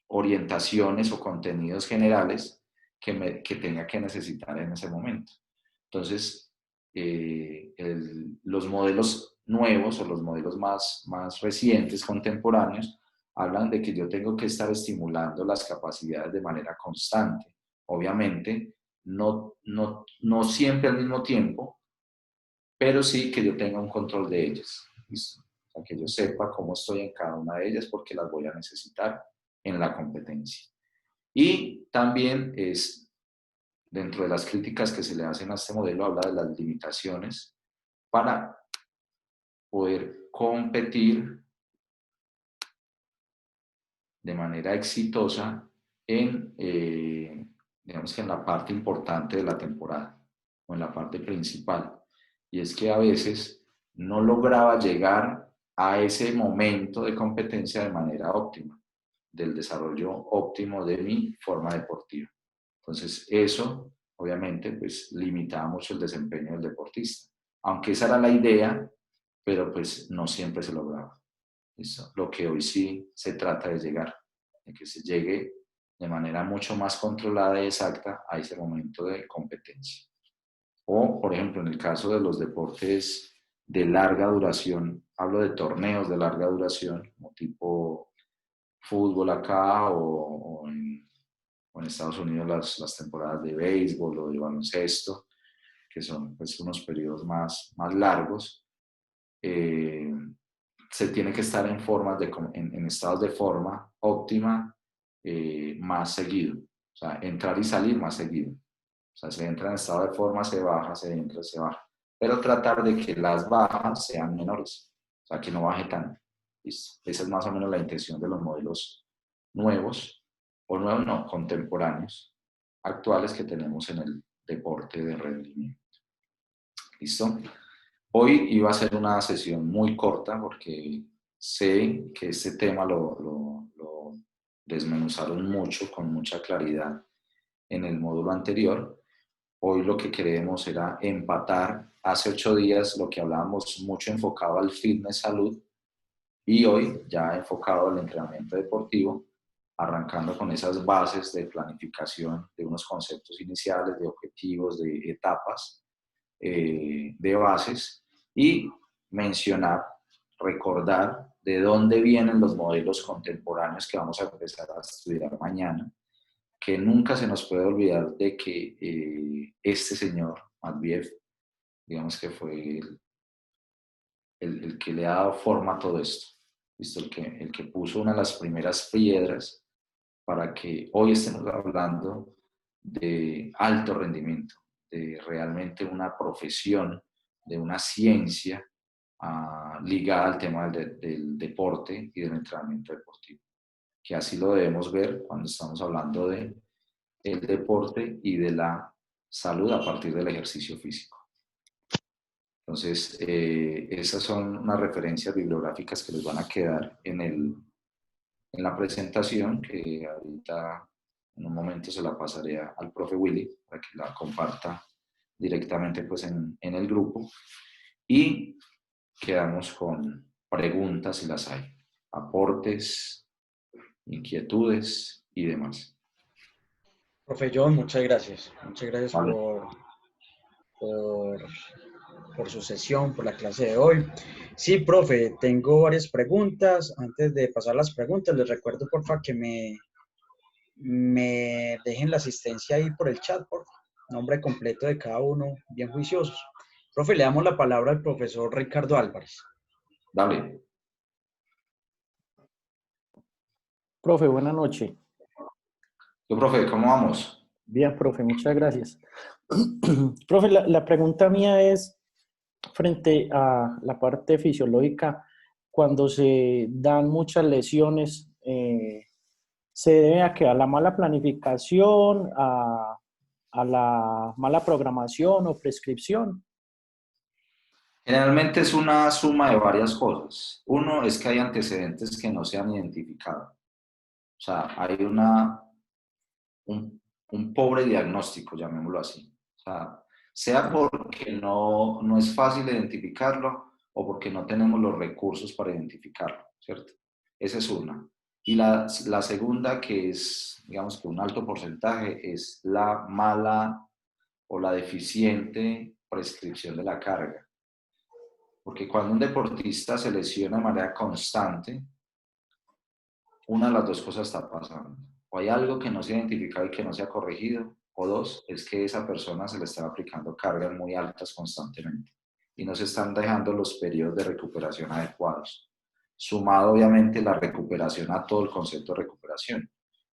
orientaciones o contenidos generales que tenga que necesitar en ese momento. Entonces, los modelos nuevos o los modelos más recientes, contemporáneos, hablan de que yo tengo que estar estimulando las capacidades de manera constante. Obviamente, no siempre al mismo tiempo, pero sí que yo tenga un control de ellas. ¿Listo? O sea, que yo sepa cómo estoy en cada una de ellas porque las voy a necesitar en la competencia. Y también es, dentro de las críticas que se le hacen a este modelo, habla de las limitaciones para poder competir de manera exitosa en, digamos que en la parte importante de la temporada o en la parte principal. Y es que a veces no lograba llegar a ese momento de competencia de manera óptima, del desarrollo óptimo de mi forma deportiva. Entonces, eso obviamente pues limitaba mucho el desempeño del deportista. Aunque esa era la idea, pero pues no siempre se lograba. ¿Listo? Lo que hoy sí se trata de llegar, de que se llegue de manera mucho más controlada y exacta a ese momento de competencia. O, por ejemplo, en el caso de los deportes de larga duración, hablo de torneos de larga duración, como tipo fútbol acá o en Estados Unidos las temporadas de béisbol o de baloncesto, que son pues, unos periodos más largos. Se tiene que estar en, en estados de forma óptima más seguido. O sea, entrar y salir más seguido. O sea, se entra en estado de forma, se baja, se entra, se baja. Pero tratar de que las bajas sean menores. O sea, que no baje tanto. ¿Listo? Esa es más o menos la intención de los modelos nuevos, o nuevos no, contemporáneos, actuales que tenemos en el deporte de rendimiento. ¿Listo? Hoy iba a ser una sesión muy corta porque sé que este tema lo desmenuzaron mucho, con mucha claridad en el módulo anterior. Hoy lo que queremos era empatar. Hace 8 días lo que hablábamos mucho enfocado al fitness, salud, y hoy ya enfocado al entrenamiento deportivo, arrancando con esas bases de planificación, de unos conceptos iniciales, de objetivos, de etapas, de bases, y mencionar, recordar de dónde vienen los modelos contemporáneos que vamos a empezar a estudiar mañana, que nunca se nos puede olvidar de que este señor, Matveev, digamos que fue el que le ha dado forma a todo esto, ¿listo? El que puso una de las primeras piedras para que hoy estemos hablando de alto rendimiento, de realmente una profesión, de una ciencia ligada al tema del deporte y del entrenamiento deportivo, que así lo debemos ver cuando estamos hablando de el deporte y de la salud a partir del ejercicio físico. Entonces, esas son unas referencias bibliográficas que les van a quedar en la presentación, que ahorita en un momento se la pasaré al profe Willy para que la comparta directamente pues, en el grupo. Y quedamos con preguntas si las hay, aportes, inquietudes y demás. Profe John, muchas gracias. Muchas gracias ¿Vale? por, por su sesión, por la clase de hoy. Sí, profe, tengo varias preguntas. Antes de pasar las preguntas, les recuerdo, porfa, que me dejen la asistencia ahí por el chat, porfa. Nombre completo de cada uno, bien juiciosos. Profe, le damos la palabra al profesor Ricardo Álvarez. Dale. Profe, buenas noches. Yo, profe, ¿cómo vamos? Bien, profe, muchas gracias. Profe, la pregunta mía es, frente a la parte fisiológica, cuando se dan muchas lesiones, ¿se debe a que a la mala planificación, a la mala programación o prescripción? Generalmente es una suma de varias cosas. Uno es que hay antecedentes que no se han identificado. O sea, hay un un pobre diagnóstico, llamémoslo así. O sea porque no es fácil identificarlo o porque no tenemos los recursos para identificarlo, ¿cierto? Esa es una. Y la segunda, que es, digamos que un alto porcentaje, es la mala o la deficiente prescripción de la carga. Porque cuando un deportista se lesiona de manera constante, una de las dos cosas está pasando. O hay algo que no se ha identificado y que no se ha corregido, o dos, es que esa persona se le está aplicando cargas muy altas constantemente y no se están dejando los periodos de recuperación adecuados. Sumado, obviamente, la recuperación a todo el concepto de recuperación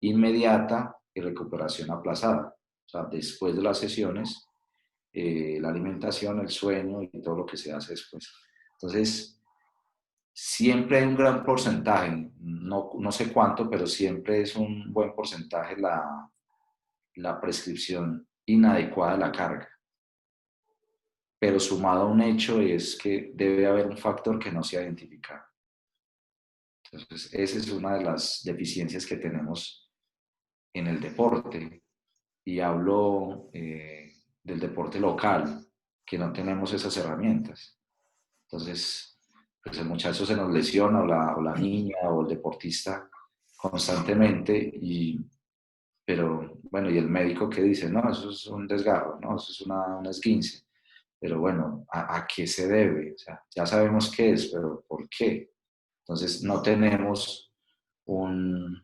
inmediata y recuperación aplazada. O sea, después de las sesiones, la alimentación, el sueño y todo lo que se hace después. Entonces, siempre hay un gran porcentaje, no sé cuánto, pero siempre es un buen porcentaje la prescripción inadecuada de la carga. Pero sumado a un hecho es que debe haber un factor que no se ha identificado. Entonces, esa es una de las deficiencias que tenemos en el deporte. Y hablo del deporte local, que no tenemos esas herramientas. Entonces, pues el muchacho se nos lesiona, o la niña, o el deportista constantemente, pero bueno, y el médico que dice, no, eso es un desgarro, no, eso es un esguince. Pero bueno, ¿a qué se debe? O sea, ya sabemos qué es, pero ¿por qué? Entonces, no tenemos un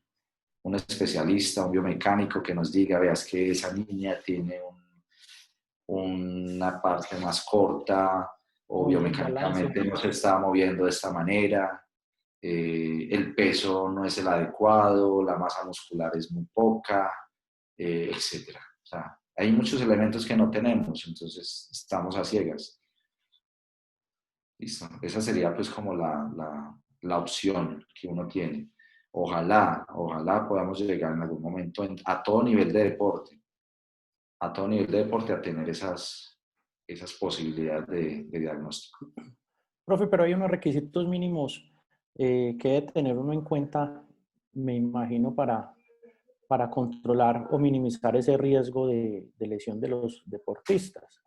especialista, un biomecánico que nos diga, veas que esa niña tiene una parte más corta o biomecánicamente no se está moviendo de esta manera, el peso no es el adecuado, la masa muscular es muy poca, etc. O sea, hay muchos elementos que no tenemos, entonces estamos a ciegas. Listo. Esa sería pues como la opción que uno tiene. Ojalá podamos llegar en algún momento a todo nivel de deporte, a tener esas posibilidades de diagnóstico. Profe, pero hay unos requisitos mínimos que debe tener uno en cuenta, me imagino, para controlar o minimizar ese riesgo de lesión de los deportistas.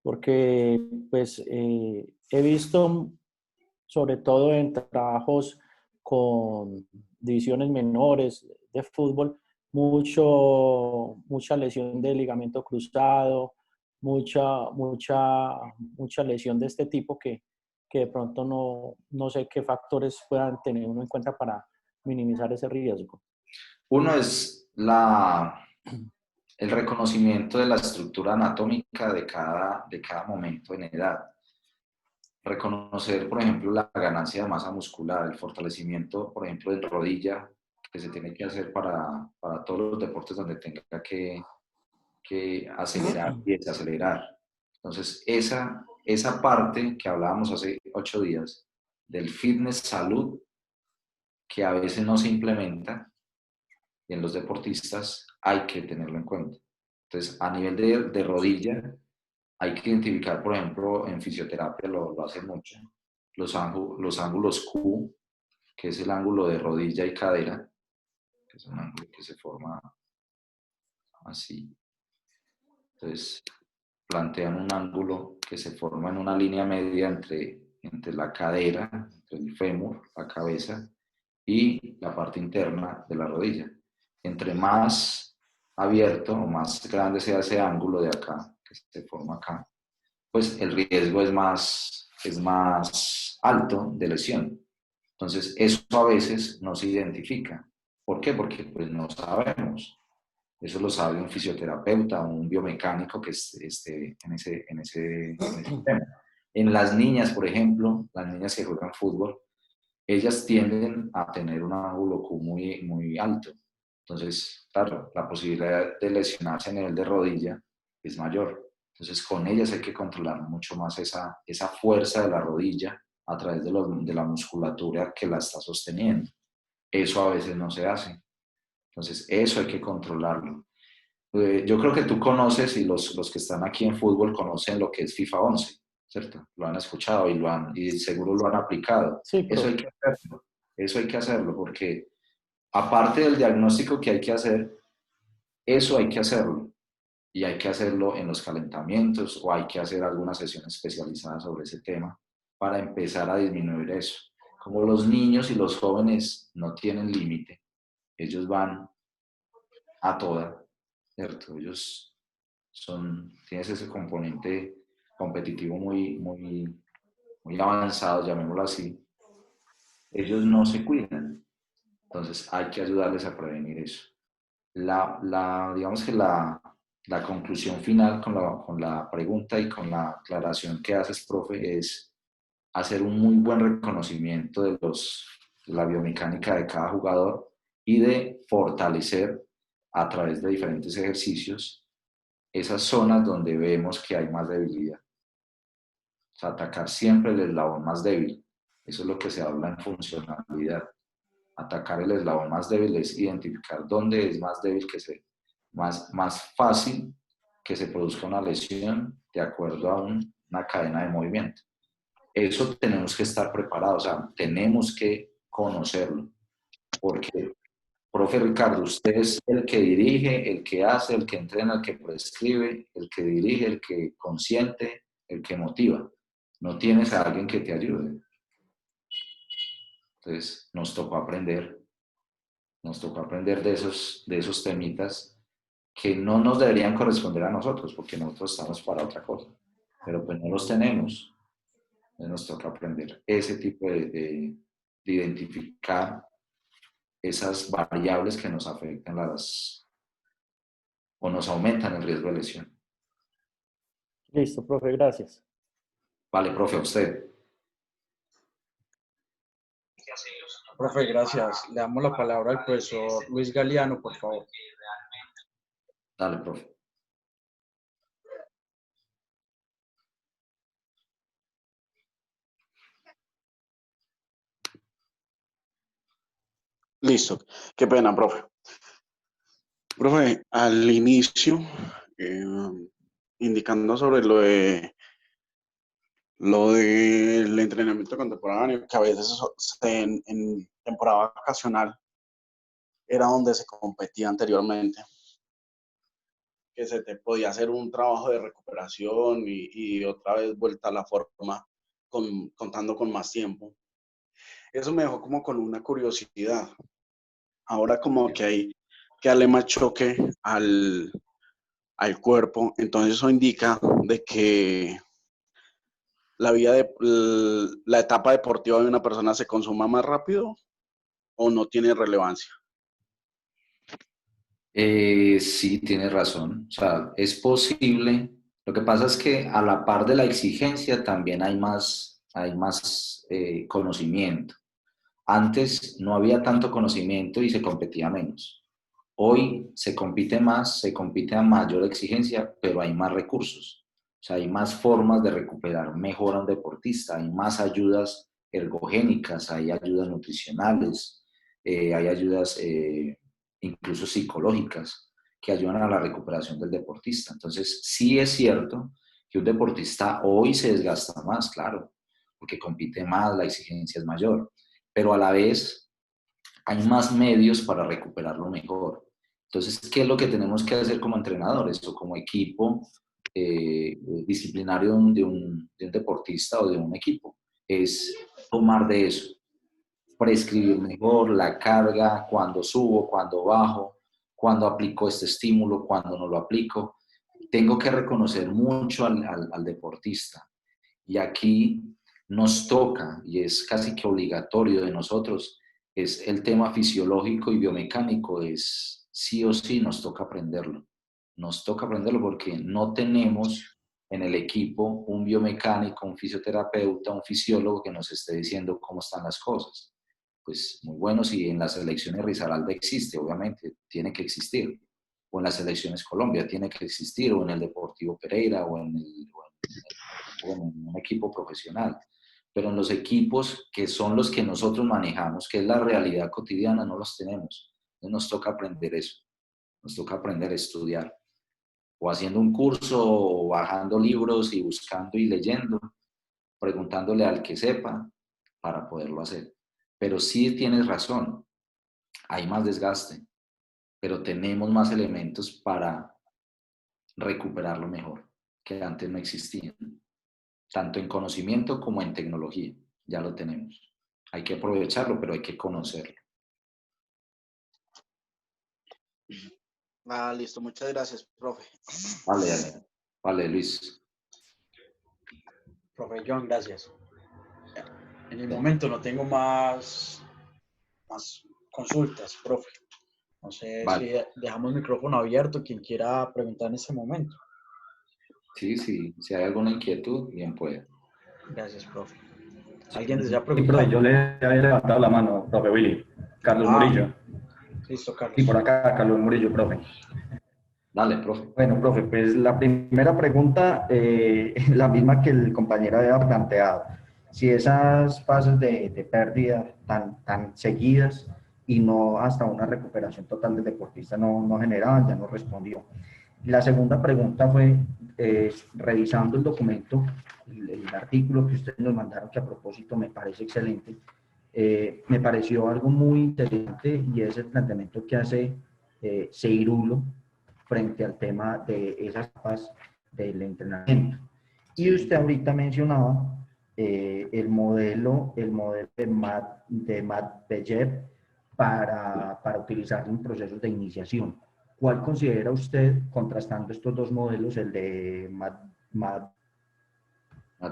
Porque pues he visto, sobre todo en trabajos con divisiones menores de fútbol, mucha lesión de ligamento cruzado, mucha lesión de este tipo que de pronto no sé qué factores puedan tener uno en cuenta para minimizar ese riesgo. Uno es el reconocimiento de la estructura anatómica de cada momento en edad. Reconocer, por ejemplo, la ganancia de masa muscular, el fortalecimiento, por ejemplo, de rodilla, que se tiene que hacer para todos los deportes donde tenga que acelerar y desacelerar. Entonces, esa parte que hablábamos hace 8 días del fitness salud, que a veces no se implementa en los deportistas, hay que tenerlo en cuenta. Entonces, a nivel de rodilla, hay que identificar, por ejemplo, en fisioterapia lo hacen mucho, los ángulos Q, que es el ángulo de rodilla y cadera, que es un ángulo que se forma así. Entonces, plantean un ángulo que se forma en una línea media entre la cadera, entre el fémur, la cabeza, y la parte interna de la rodilla. Entre más abierto o más grande sea ese ángulo de acá, que se forma acá, pues el riesgo es más alto de lesión. Entonces, eso a veces no se identifica. ¿Por qué? Porque pues no sabemos. Eso lo sabe un fisioterapeuta o un biomecánico que esté en ese tema. En las niñas, por ejemplo, las niñas que juegan fútbol, ellas tienden a tener un ángulo Q muy, muy alto. Entonces, claro, la posibilidad de lesionarse a nivel de rodilla es mayor. Entonces, con ellas hay que controlar mucho más esa fuerza de la rodilla a través de la musculatura que la está sosteniendo. Eso a veces no se hace. Entonces, eso hay que controlarlo. Yo creo que tú conoces, y los que están aquí en fútbol conocen lo que es FIFA 11, ¿cierto? Lo han escuchado y seguro lo han aplicado. Sí, eso hay que hacerlo, porque aparte del diagnóstico que hay que hacer, Eso hay que hacerlo. Y hay que hacerlo en los calentamientos o hay que hacer alguna sesión especializada sobre ese tema para empezar a disminuir eso. Como los niños y los jóvenes no tienen límite, ellos van a toda, ¿cierto? Ellos tienen ese componente competitivo muy avanzado, llamémoslo así. Ellos no se cuidan, entonces hay que ayudarles a prevenir eso. Digamos que la conclusión final con la pregunta y con la aclaración que haces, profe, es hacer un muy buen reconocimiento de la biomecánica de cada jugador y de fortalecer a través de diferentes ejercicios esas zonas donde vemos que hay más debilidad. O sea, atacar siempre el eslabón más débil. Eso es lo que se habla en funcionalidad. Atacar el eslabón más débil es identificar dónde es más débil, más fácil que se produzca una lesión de acuerdo a una cadena de movimiento. Eso tenemos que estar preparados, o sea, tenemos que conocerlo. Porque, profe Ricardo, usted es el que dirige, el que hace, el que entrena, el que prescribe, el que dirige, el que consiente, el que motiva. No tienes a alguien que te ayude. Entonces, nos tocó aprender de esos temitas que no nos deberían corresponder a nosotros, porque nosotros estamos para otra cosa, pero pues no los tenemos. Entonces nos toca aprender ese tipo de identificar esas variables que nos afectan o nos aumentan el riesgo de lesión. Listo, profe, gracias. Vale, profe, a usted. Profe, gracias. Le damos la palabra al profesor Luis Galeano, por favor. Dale, profe. Listo. Qué pena, profe. Profe, al inicio, indicando sobre lo del entrenamiento contemporáneo, que a veces en temporada vacacional era donde se competía anteriormente, que se te podía hacer un trabajo de recuperación y otra vez vuelta a la forma, contando con más tiempo. Eso me dejó como con una curiosidad. Ahora como que hay que darle más choque al cuerpo, entonces eso indica de que la etapa deportiva de una persona se consuma más rápido o no tiene relevancia. Sí, tiene razón. O sea, es posible. Lo que pasa es que a la par de la exigencia también hay más conocimiento. Antes no había tanto conocimiento y se competía menos. Hoy se compite más, se compite a mayor exigencia, pero hay más recursos. O sea, hay más formas de recuperar mejor a un deportista, hay más ayudas ergogénicas, hay ayudas nutricionales, hay ayudas incluso psicológicas que ayudan a la recuperación del deportista. Entonces, sí es cierto que un deportista hoy se desgasta más, claro, porque compite más, la exigencia es mayor, pero a la vez hay más medios para recuperarlo mejor. Entonces, ¿qué es lo que tenemos que hacer como entrenadores o como equipo disciplinario de un deportista o de un equipo? Es tomar de eso, prescribir mejor la carga, cuando subo, cuando bajo, cuando aplico este estímulo, cuando no lo aplico. Tengo que reconocer mucho al deportista. Y aquí nos toca, y es casi que obligatorio de nosotros, es el tema fisiológico y biomecánico, es sí o sí nos toca aprenderlo. Nos toca aprenderlo porque no tenemos en el equipo un biomecánico, un fisioterapeuta, un fisiólogo que nos esté diciendo cómo están las cosas. Pues muy bueno si en las selecciones Risaralda existe, obviamente, tiene que existir. O en las selecciones Colombia tiene que existir, o en el Deportivo Pereira, o en un equipo profesional. Pero en los equipos que son los que nosotros manejamos, que es la realidad cotidiana, no los tenemos. Entonces nos toca aprender eso, nos toca aprender a estudiar, o haciendo un curso, o bajando libros y buscando y leyendo, preguntándole al que sepa para poderlo hacer. Pero sí tienes razón, hay más desgaste. pero tenemos más elementos para recuperarlo mejor, que antes no existían, tanto en conocimiento como en tecnología, ya lo tenemos. Hay que aprovecharlo, pero hay que conocerlo. Ah, listo, muchas gracias, profe. Vale, vale, Luis. Profe John, gracias. En el momento no tengo más consultas, profe. No sé si Vale. dejamos el micrófono abierto, quien quiera preguntar en este momento. Sí, sí, si hay alguna inquietud, bien puede. Gracias, profe. ¿Alguien desea Sí, preguntar? profe, yo le había levantado la mano, profe Willy. Carlos Murillo. Listo, Sí, Carlos. por acá, Carlos Murillo, profe. Dale, profe. Bueno, profe, pues la primera pregunta, la misma que el compañero había planteado. Si esas fases de pérdida tan seguidas y no hasta una recuperación total del deportista no generaban, ya no respondió. La segunda pregunta fue, revisando el documento, el artículo que ustedes nos mandaron, que a propósito me parece excelente, me pareció algo muy interesante y es el planteamiento que hace Seirulo frente al tema de esas etapas del entrenamiento. Y usted ahorita mencionaba el modelo de Medvedev para utilizarlo en procesos de iniciación. ¿Cuál considera usted, contrastando estos dos modelos, el de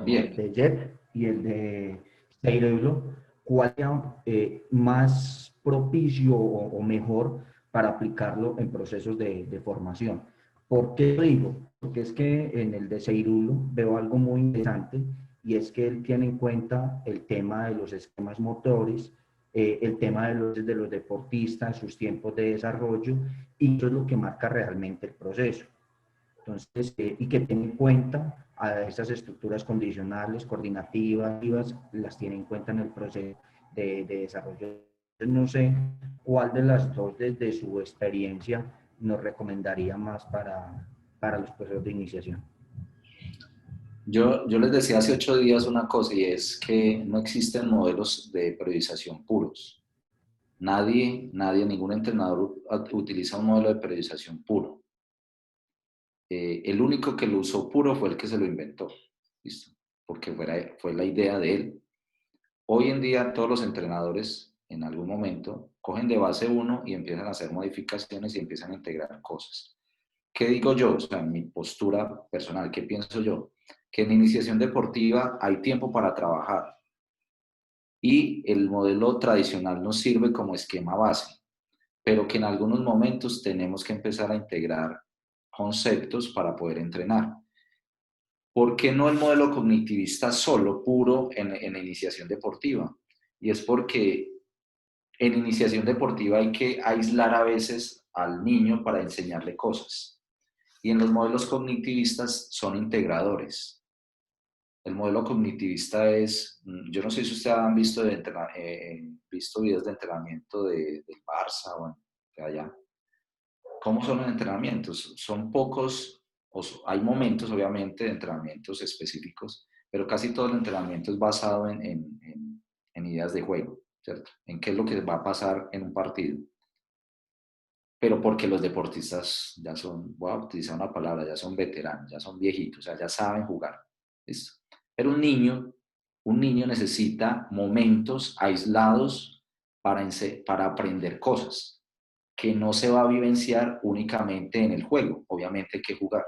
Bien. Medvedev y el de Seirulo, cuál es más propicio o mejor para aplicarlo en procesos de formación? ¿Por qué lo digo? Porque es que en el de Seirulo veo algo muy interesante y es que él tiene en cuenta el tema de los esquemas motores, el tema de los deportistas, sus tiempos de desarrollo, y eso es lo que marca realmente el proceso. Entonces, y que tiene en cuenta a esas estructuras condicionales, coordinativas, las tiene en cuenta en el proceso de desarrollo. No sé cuál de las dos, desde su experiencia, nos recomendaría más para los procesos de iniciación. Yo les decía hace 8 días una cosa, y es que no existen modelos de periodización puros. Nadie, ningún entrenador utiliza un modelo de periodización puro. El único que lo usó puro fue el que se lo inventó, ¿listo? Porque fue la idea de él. Hoy en día todos los entrenadores en algún momento cogen de base uno y empiezan a hacer modificaciones y empiezan a integrar cosas. ¿Qué digo yo? O sea, mi postura personal, ¿qué pienso yo? Que en iniciación deportiva hay tiempo para trabajar y el modelo tradicional nos sirve como esquema base, pero que en algunos momentos tenemos que empezar a integrar conceptos para poder entrenar. ¿Por qué no el modelo cognitivista solo, puro, en iniciación deportiva? Y es porque en iniciación deportiva hay que aislar a veces al niño para enseñarle cosas. Y en los modelos cognitivistas son integradores. El modelo cognitivista es, yo no sé si ustedes han visto, visto videos de entrenamiento del Barça o de allá. ¿Cómo son los entrenamientos? Son pocos, hay momentos obviamente de entrenamientos específicos, pero casi todo el entrenamiento es basado en ideas de juego, ¿cierto? En qué es lo que va a pasar en un partido. Pero porque los deportistas ya son, voy a utilizar una palabra, ya son veteranos, ya son viejitos, o sea, ya saben jugar. ¿Listo? Pero un niño necesita momentos aislados para aprender cosas que no se va a vivenciar únicamente en el juego. Obviamente hay que jugar,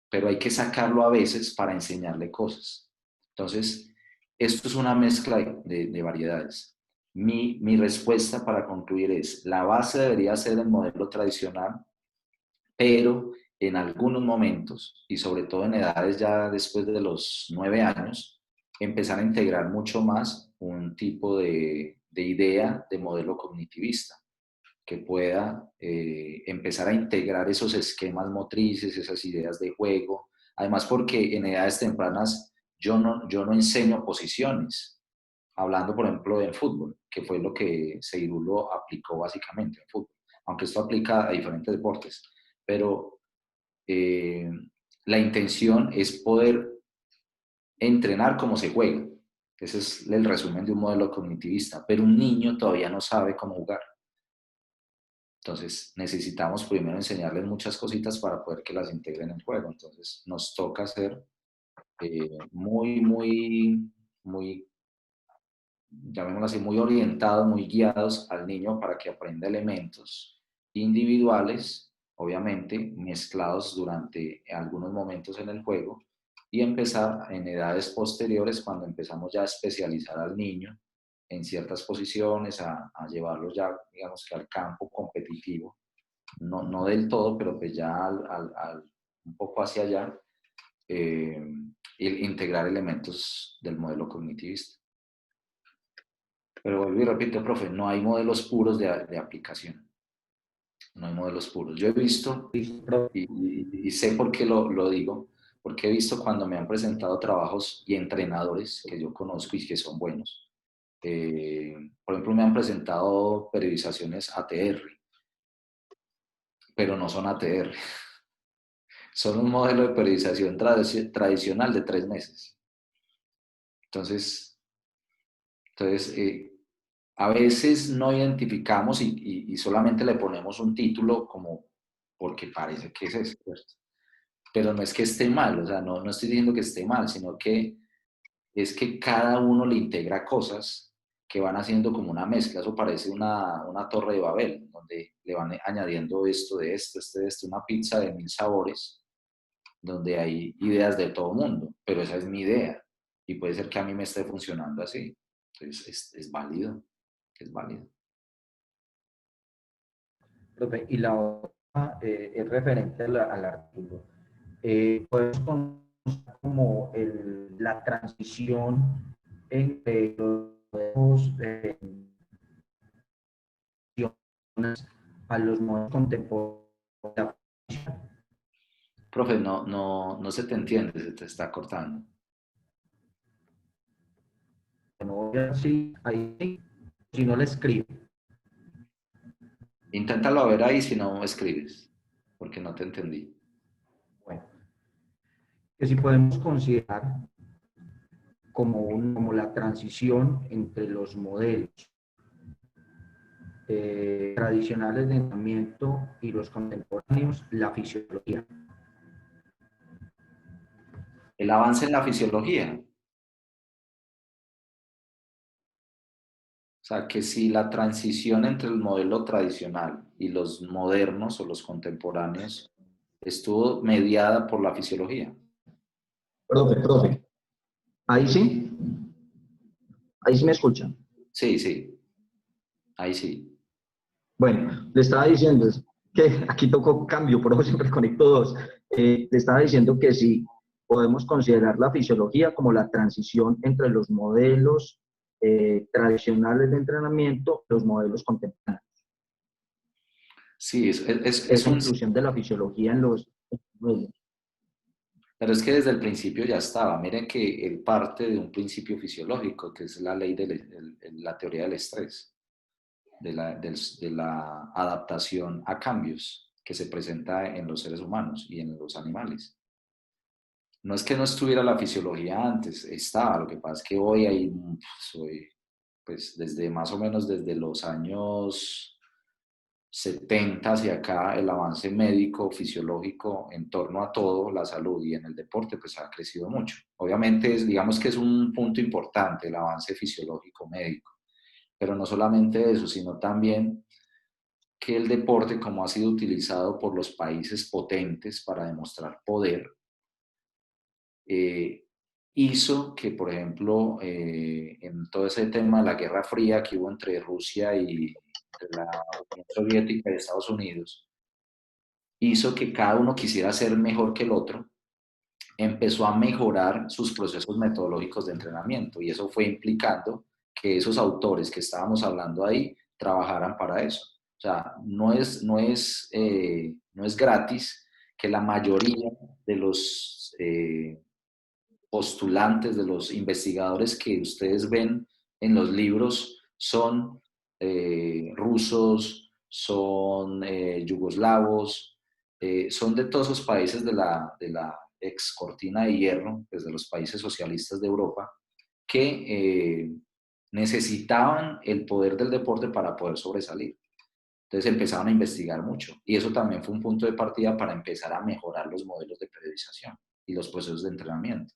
pero hay que sacarlo a veces para enseñarle cosas. Entonces, esto es una mezcla de variedades. Mi respuesta para concluir es, la base debería ser el modelo tradicional, pero en algunos momentos, y sobre todo en edades ya después de los 9 años, empezar a integrar mucho más un tipo de idea de modelo cognitivista que pueda empezar a integrar esos esquemas motrices, esas ideas de juego. Además, porque en edades tempranas yo no enseño posiciones, hablando, por ejemplo, de fútbol, que fue lo que Seirulo aplicó básicamente en fútbol, aunque esto aplica a diferentes deportes. Pero la intención es poder entrenar como se juega. Ese es el resumen de un modelo cognitivista, pero un niño todavía no sabe cómo jugar. Entonces necesitamos primero enseñarles muchas cositas para poder que las integren en el juego. Entonces nos toca ser muy, llamémoslo así, muy orientados, muy guiados al niño para que aprenda elementos individuales, obviamente mezclados durante algunos momentos en el juego, y empezar en edades posteriores, cuando empezamos ya a especializar al niño en ciertas posiciones, a llevarlo ya, digamos que al campo competitivo, no del todo, pero pues ya un poco hacia allá, integrar elementos del modelo cognitivista. Pero vuelvo y repito, profe, no hay modelos puros de aplicación. No hay modelos puros. Yo he visto, y sé por qué lo digo, porque he visto cuando me han presentado trabajos y entrenadores que yo conozco y que son buenos. Por ejemplo, me han presentado periodizaciones ATR, pero no son ATR. Son un modelo de periodización tradicional de 3 meses. Entonces a veces no identificamos y solamente le ponemos un título como porque parece que es eso, ¿cierto? Pero no es que esté mal, o sea, no estoy diciendo que esté mal, sino que es que cada uno le integra cosas que van haciendo como una mezcla. Eso parece una torre de Babel, donde le van añadiendo esto de esto, de esto, una pizza de 1000 sabores, donde hay ideas de todo mundo, pero esa es mi idea y puede ser que a mí me esté funcionando así. Entonces es válido, es válido. Profe, y la otra es referente al artículo. Podemos conocer como la transición entre los modelos a los modelos contemporáneos. Profe, no se te entiende, se te está cortando. No, sí, ahí sí, si no le escribo. Inténtalo ver ahí si no escribes, porque no te entendí. Bueno, que si podemos considerar como la transición entre los modelos tradicionales de entrenamiento y los contemporáneos, la fisiología. El avance en la fisiología. O sea, que si la transición entre el modelo tradicional y los modernos o los contemporáneos estuvo mediada por la fisiología. Profe, ahí sí me escuchan. Sí, ahí sí. Bueno, le estaba diciendo que aquí tocó cambio, por eso siempre conecto dos. Le estaba diciendo que sí podemos considerar la fisiología como la transición entre los modelos tradicionales de entrenamiento y los modelos contemporáneos. Sí, Esa inclusión de la fisiología en los modelos. Pero es que desde el principio ya estaba. Miren que él parte de un principio fisiológico, que es la ley de la teoría del estrés, de la adaptación a cambios que se presenta en los seres humanos y en los animales. No es que no estuviera la fisiología antes, estaba. Lo que pasa es que hoy hay, pues desde más o menos desde los años 70 hacia acá, el avance médico, fisiológico en torno a todo, la salud y en el deporte, pues ha crecido mucho. Obviamente, digamos que es un punto importante el avance fisiológico médico, pero no solamente eso, sino también que el deporte, como ha sido utilizado por los países potentes para demostrar poder, hizo que, por ejemplo, en todo ese tema de la Guerra Fría que hubo entre Rusia y la Unión Soviética y Estados Unidos, hizo que cada uno quisiera ser mejor que el otro, empezó a mejorar sus procesos metodológicos de entrenamiento y eso fue implicando que esos autores que estábamos hablando ahí trabajaran para eso. O sea, no es gratis que la mayoría de los postulantes, de los investigadores que ustedes ven en los libros son rusos, son yugoslavos, son de todos esos países de la ex cortina de hierro, pues de los países socialistas de Europa, que necesitaban el poder del deporte para poder sobresalir. Entonces empezaron a investigar mucho y eso también fue un punto de partida para empezar a mejorar los modelos de periodización y los procesos de entrenamiento.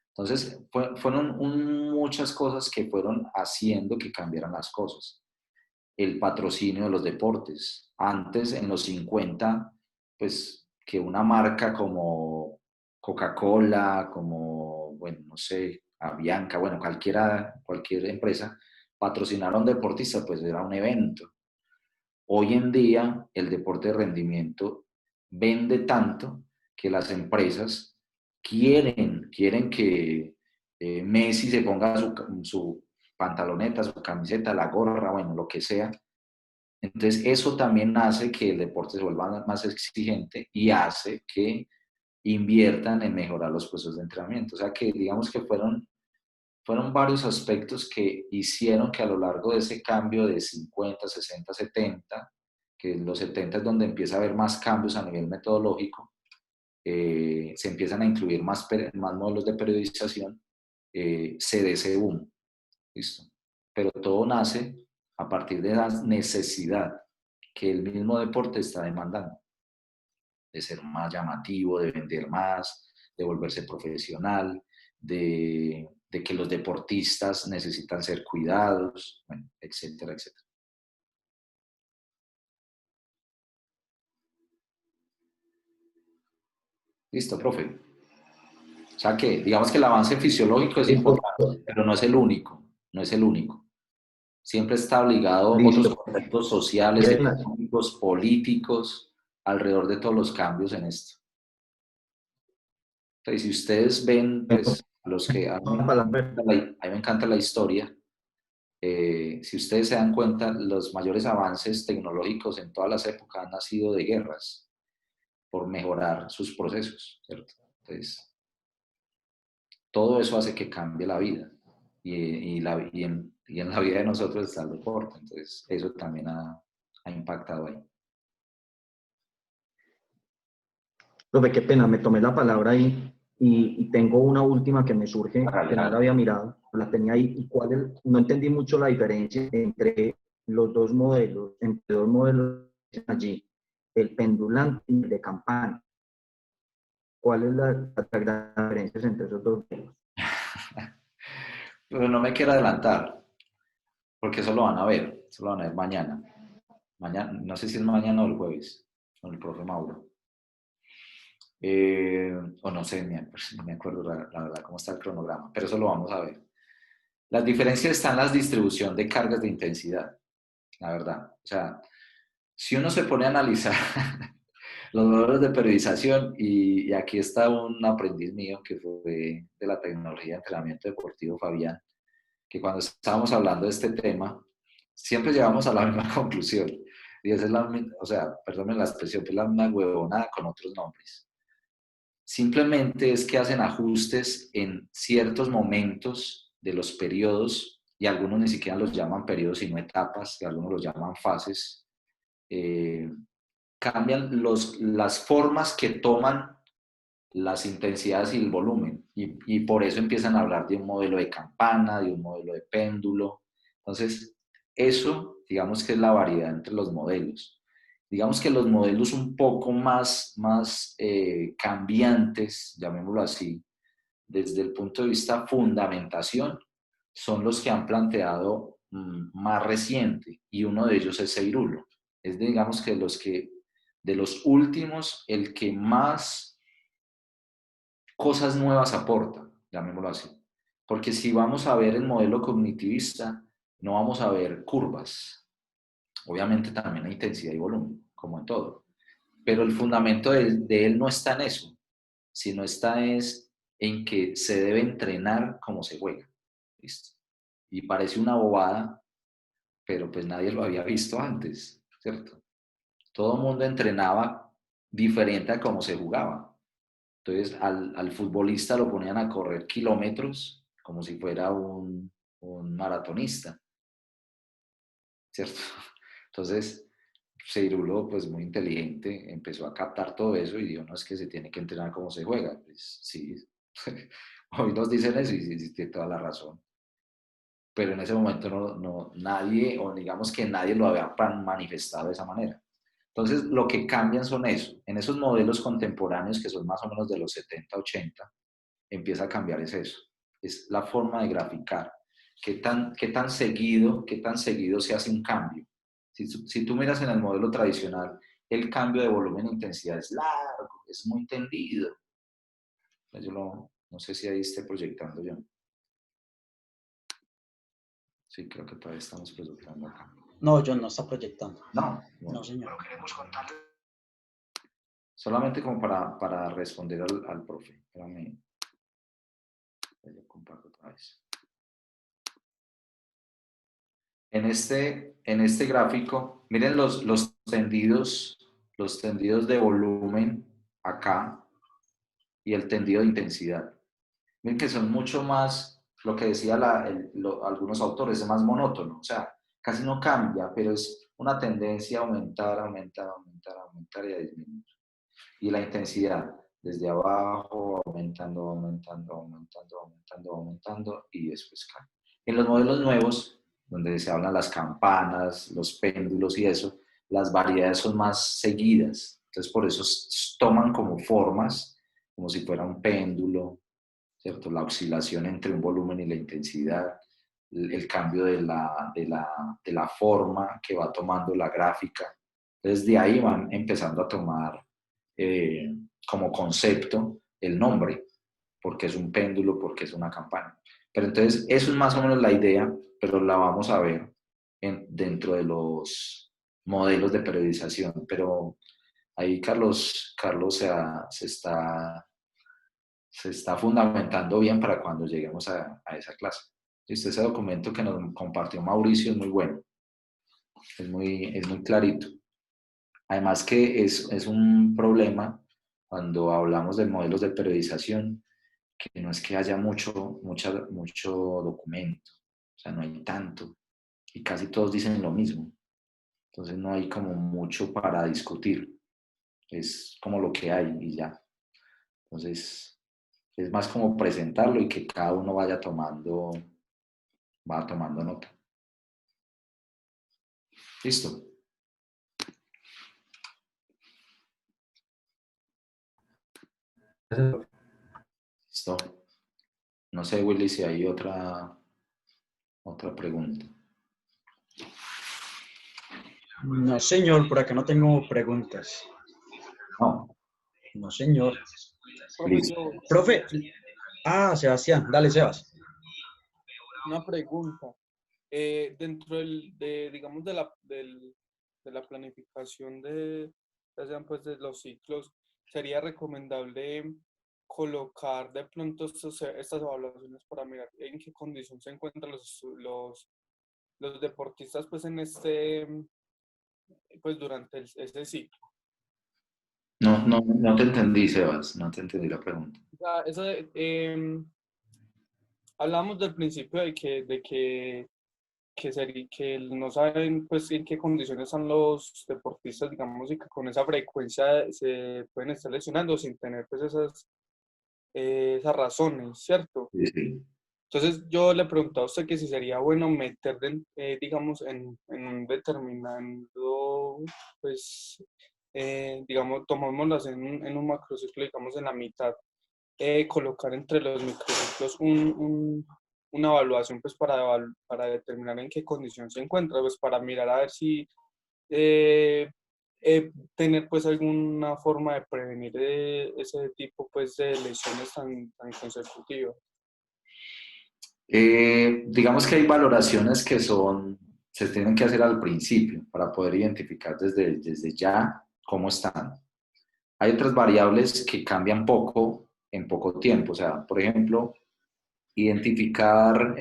Entonces fueron muchas cosas que fueron haciendo que cambiaran las cosas. El patrocinio de los deportes. Antes, en los 50, pues que una marca como Coca-Cola, como, bueno, no sé, Avianca, bueno, cualquier empresa, patrocinar a un deportista, pues era un evento. Hoy en día, el deporte de rendimiento vende tanto que las empresas quieren que Messi se ponga su pantaloneta, su camiseta, la gorra, bueno, lo que sea. Entonces, eso también hace que el deporte se vuelva más exigente y hace que inviertan en mejorar los procesos de entrenamiento. O sea, que digamos que fueron varios aspectos que hicieron que a lo largo de ese cambio de 50, 60, 70, que en los 70 es donde empieza a haber más cambios a nivel metodológico, se empiezan a incluir más modelos de periodización, se dé ese boom. ¿Listo? Pero todo nace a partir de la necesidad que el mismo deporte está demandando, de ser más llamativo, de vender más, de volverse profesional, de que los deportistas necesitan ser cuidados, bueno, etcétera, etcétera. Listo, profe. O sea que, digamos que el avance fisiológico es importante, pero no es el único, no es el único. Siempre está obligado a otros conceptos sociales, económicos, políticos, alrededor de todos los cambios en esto. Entonces, si ustedes ven, pues, los que a mí me encanta la historia, si ustedes se dan cuenta, los mayores avances tecnológicos en todas las épocas han nacido de guerras por mejorar sus procesos, ¿cierto? Entonces, todo eso hace que cambie la vida y en la vida de nosotros está el deporte, entonces eso también ha impactado ahí. Profe, qué pena, me tomé la palabra ahí y tengo una última que me surge, que no la había mirado, la tenía ahí, y no entendí mucho la diferencia entre los dos modelos, allí, el pendulante y el de campana. ¿Cuál es la gran diferencia entre esos dos modelos? Pero no me quiero adelantar, porque eso lo van a ver mañana. Mañana, no sé si es mañana o el jueves, con el profe Mauro. O no sé, no me acuerdo la verdad cómo está el cronograma, pero eso lo vamos a ver. Las diferencias están en la distribución de cargas de intensidad, la verdad. O sea, si uno se pone a analizar los modelos de periodización, y aquí está un aprendiz mío que fue de la tecnología de entrenamiento deportivo, Fabián, que cuando estábamos hablando de este tema, siempre llegamos a la misma conclusión. Y esa es o sea, perdónenme la expresión, es la misma huevonada con otros nombres. Simplemente es que hacen ajustes en ciertos momentos de los periodos, y algunos ni siquiera los llaman periodos, sino etapas, y algunos los llaman fases. Cambian las formas que toman las intensidades y el volumen, y por eso empiezan a hablar de un modelo de campana, de un modelo de péndulo. Entonces, eso, digamos que es la variedad entre los modelos. Digamos que los modelos un poco más cambiantes, llamémoslo así, desde el punto de vista fundamentación, son los que han planteado más reciente, y uno de ellos es Seirulo. Es digamos que de los últimos, el que más cosas nuevas aporta, llamémoslo así. Porque si vamos a ver el modelo cognitivista, no vamos a ver curvas. Obviamente también hay intensidad y volumen, como en todo. Pero el fundamento de él no está en eso, sino está en que se debe entrenar como se juega. ¿Listo? Y parece una bobada, pero pues nadie lo había visto antes, ¿cierto? Todo el mundo entrenaba diferente a cómo se jugaba. Entonces al futbolista lo ponían a correr kilómetros como si fuera un maratonista, ¿cierto? Entonces Seirulo, pues muy inteligente, empezó a captar todo eso y dijo, no, es que se tiene que entrenar como se juega. Pues sí, hoy nos dicen eso y tiene toda la razón. pero en ese momento nadie, o digamos que nadie lo había manifestado de esa manera. Entonces, lo que cambian son eso. En esos modelos contemporáneos, que son más o menos de los 70, 80, empieza a cambiar es eso. Es la forma de graficar. Qué tan seguido se hace un cambio? Si tú miras en el modelo tradicional, el cambio de volumen e intensidad es largo, es muy tendido. Yo no sé si ahí esté proyectando yo. Sí, creo que todavía estamos proyectando acá. No, John no está proyectando. No, bueno, No, señor. pero queremos contarle. Solamente como para responder al profe. Espérame. Yo comparto otra vez. En este gráfico, miren los tendidos de volumen acá y el tendido de intensidad. Miren que son mucho más, lo que decía algunos autores, es más monótono, o sea, casi no cambia, pero es una tendencia a aumentar, aumentar, aumentar, aumentar y a disminuir. Y la intensidad, desde abajo, aumentando, aumentando, aumentando, aumentando, aumentando, y después cae. En los modelos nuevos, donde se hablan las campanas, los péndulos y eso, las variedades son más seguidas. Entonces, por eso toman como formas, como si fuera un péndulo, ¿cierto? La oscilación entre un volumen y la intensidad, el cambio de la forma que va tomando la gráfica. Entonces, de ahí van empezando a tomar como concepto el nombre, porque es un péndulo, porque es una campana. Pero entonces, eso es más o menos la idea, pero la vamos a ver dentro de los modelos de periodización. Pero ahí Carlos se está fundamentando bien para cuando lleguemos a esa clase. Ese documento que nos compartió Mauricio es muy bueno, es muy clarito. Además que es un problema cuando hablamos de modelos de periodización, que no es que haya mucho documento, o sea, no hay tanto, y casi todos dicen lo mismo, entonces no hay como mucho para discutir, es como lo que hay y ya. Entonces, es más como presentarlo y que cada uno vaya tomando nota. ¿Listo? Listo. No sé, Willy, si hay otra pregunta. No, señor, por acá no tengo preguntas. No. No, señor. Listo. Profe. Ah, Sebastián, dale, Sebas. Una pregunta. Dentro digamos, de la planificación ya sean pues de los ciclos, ¿sería recomendable colocar de pronto estas evaluaciones para mirar en qué condición se encuentran los deportistas pues pues durante ese ciclo? No te entendí, Sebas, no te entendí la pregunta. O sea, hablamos del principio que no saben pues en qué condiciones están los deportistas, digamos, y que con esa frecuencia se pueden estar lesionando sin tener pues esas razones, ¿cierto? Sí, sí. Entonces yo le preguntaba a usted que si sería bueno meter, digamos, en un determinado, pues, digamos, tomémoslas en un macrociclo, digamos, en la mitad, colocar entre los microciclos una evaluación pues para determinar en qué condición se encuentra, pues para mirar a ver si tener pues alguna forma de prevenir ese tipo pues de lesiones tan consecutivas. Digamos que hay valoraciones que se tienen que hacer al principio para poder identificar desde ya cómo están. Hay otras variables que cambian poco en poco tiempo. O sea, por ejemplo, identificar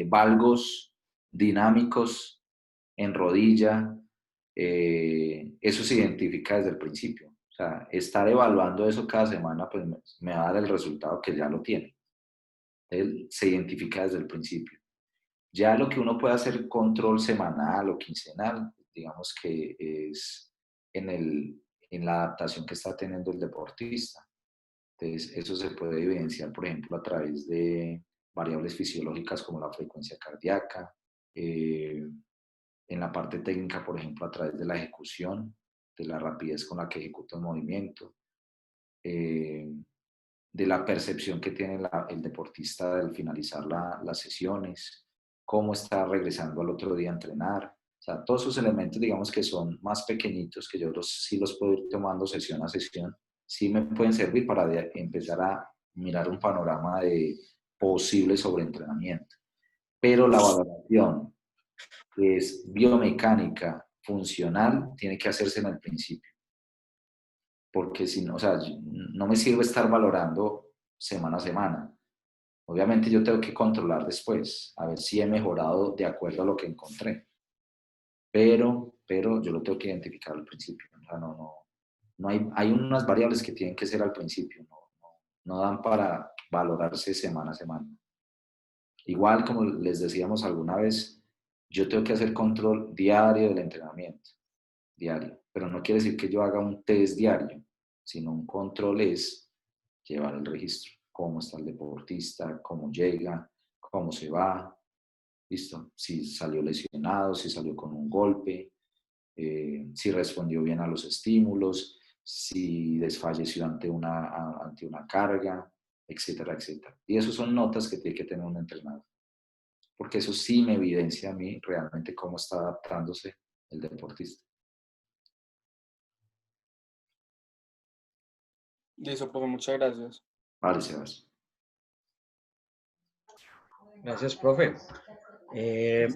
valgos dinámicos en rodilla, eso se identifica desde el principio. O sea, estar evaluando eso cada semana pues me va a dar el resultado que ya lo tiene. Él se identifica desde el principio. Ya lo que uno puede hacer control semanal o quincenal, digamos que es en la adaptación que está teniendo el deportista. Entonces, eso se puede evidenciar, por ejemplo, a través de variables fisiológicas como la frecuencia cardíaca, en la parte técnica, por ejemplo, a través de la ejecución, de la rapidez con la que ejecuta un movimiento, de la percepción que tiene el deportista al finalizar las sesiones, cómo está regresando al otro día a entrenar. O sea, todos esos elementos, digamos que son más pequeñitos, que yo sí los puedo ir tomando sesión a sesión, sí me pueden servir para empezar a mirar un panorama de posible sobreentrenamiento. Pero la valoración, que es biomecánica, funcional, tiene que hacerse en el principio. Porque si no, o sea, no me sirve estar valorando semana a semana. Obviamente yo tengo que controlar después, a ver si he mejorado de acuerdo a lo que encontré. Pero yo lo tengo que identificar al principio. O sea, no hay unas variables que tienen que ser al principio, no dan para valorarse semana a semana. Igual, como les decíamos alguna vez, yo tengo que hacer control diario del entrenamiento, diario. Pero no quiere decir que yo haga un test diario, sino un control es llevar el registro. Cómo está el deportista, cómo llega, cómo se va, ¿listo? Si salió lesionado, si salió con un golpe, si respondió bien a los estímulos, si desfalleció ante una carga, etcétera, etcétera. Y eso son notas que tiene que tener un entrenador, porque eso sí me evidencia a mí realmente cómo está adaptándose el deportista. Listo, profe, muchas gracias. Vale, Sebas. Gracias, profe.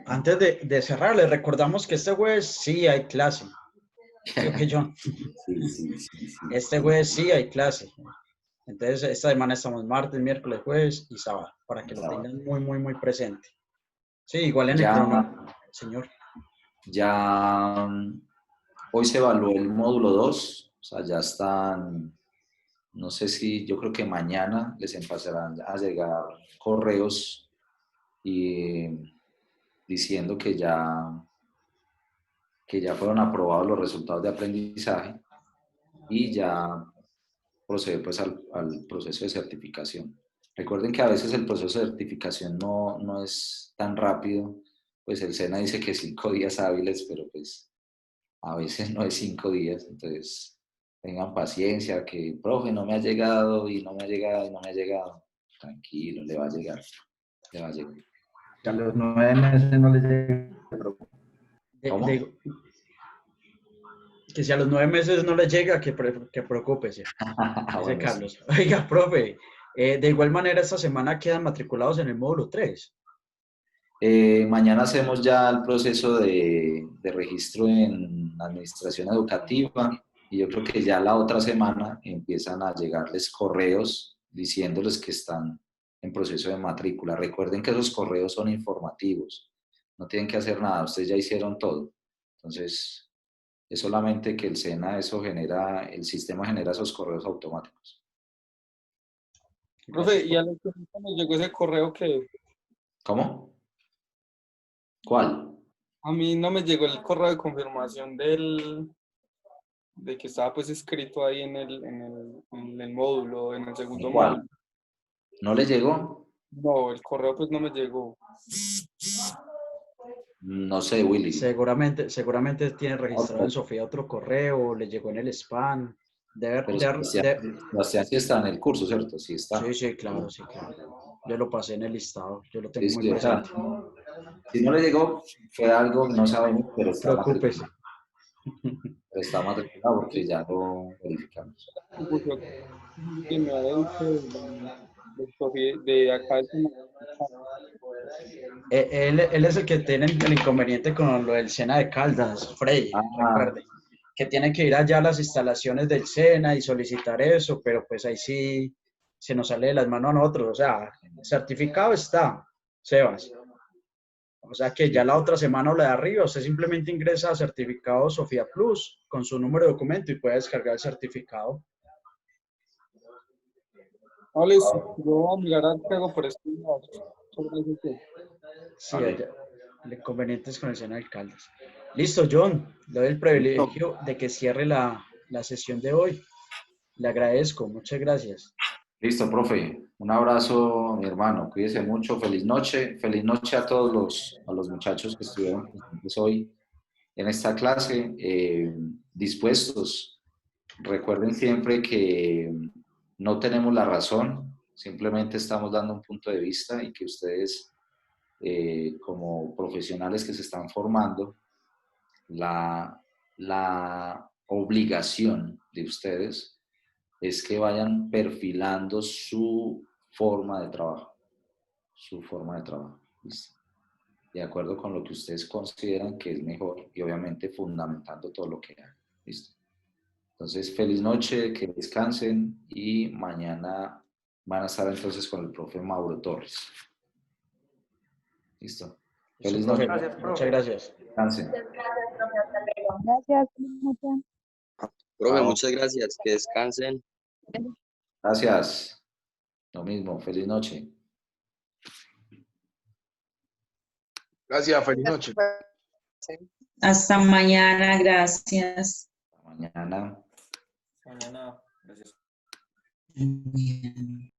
Antes de cerrar, les recordamos que este jueves sí hay clase. ¿Sí o qué, John? Sí. Este jueves sí hay clase. Entonces, esta semana estamos martes, miércoles, jueves y sábado, para que lo tengan muy presente. Sí, igual en el cronómetro, señor. Ya hoy se evaluó el módulo 2, o sea, ya están, no sé si, yo creo que mañana les empezarán a llegar correos diciendo que ya fueron aprobados los resultados de aprendizaje y ya procede pues al proceso de certificación. Recuerden que a veces el proceso de certificación no es tan rápido, pues el SENA dice que 5 días hábiles, pero pues a veces no es 5 días, entonces tengan paciencia, que profe no me ha llegado y no me ha llegado y no me ha llegado. Tranquilo, le va a llegar, le va a llegar. Que a los 9 meses no les llega. ¿Cómo? Que si a los 9 meses no le llega, que preocúpese. Dice Bueno, Carlos. Sí. Oiga, profe, de igual manera esta semana quedan matriculados en el módulo 3. Mañana hacemos ya el proceso de registro en administración educativa y yo creo que ya la otra semana empiezan a llegarles correos diciéndoles que están en proceso de matrícula. Recuerden que esos correos son informativos, no tienen que hacer nada, ustedes ya hicieron todo. Entonces, es solamente que el SENA, el sistema genera esos correos automáticos. Profe, ¿y a los que nos llegó ese correo que? ¿Cómo? ¿Cuál? A mí no me llegó el correo de confirmación de que estaba pues escrito ahí en el módulo, en el segundo módulo. ¿No le llegó? No, el correo pues no me llegó. No sé, Willy. Seguramente tiene registrado en Sofía otro correo, le llegó en el spam. Sebastián sí está en el curso, ¿cierto? Sí está. Sí, claro. Yo lo pasé en el listado, yo lo tengo muy presente. Si no le llegó, fue algo que no sabemos, pero está Preocúpese. Pero está matriculado porque ya lo verificamos. De acá él es el que tiene el inconveniente con lo del SENA de Caldas, Freddy, recuerde, que tiene que ir allá a las instalaciones del SENA y solicitar eso, pero pues ahí sí se nos sale de las manos a nosotros, o sea, certificado está, Sebas. O sea que ya la otra semana o la de arriba, usted simplemente ingresa a certificado Sofía Plus con su número de documento y puede descargar el certificado. Vale, yo voy a mirar qué hago por esto. Sí, allá, el inconveniente es con el SENA de Caldas. Listo, John, le doy el privilegio de que cierre la sesión de hoy. Le agradezco, muchas gracias. Listo, profe. Un abrazo, mi hermano. Cuídese mucho. Feliz noche. Feliz noche a todos los muchachos que estuvieron presentes hoy en esta clase. Dispuestos. Recuerden siempre que no tenemos la razón, simplemente estamos dando un punto de vista y que ustedes, como profesionales que se están formando, la obligación de ustedes es que vayan perfilando su forma de trabajo, ¿listo? De acuerdo con lo que ustedes consideran que es mejor y obviamente fundamentando todo lo que hagan, ¿listo? Entonces, feliz noche, que descansen y mañana van a estar entonces con el profe Mauro Torres. ¿Listo? Feliz noche. Gracias, muchas gracias. Descansen. Gracias. Muchas. Profe, Chao. muchas gracias. Que descansen. Gracias. Lo mismo, feliz noche. Gracias, feliz noche. Hasta mañana, gracias. Hasta mañana. Mañana, gracias. Bien.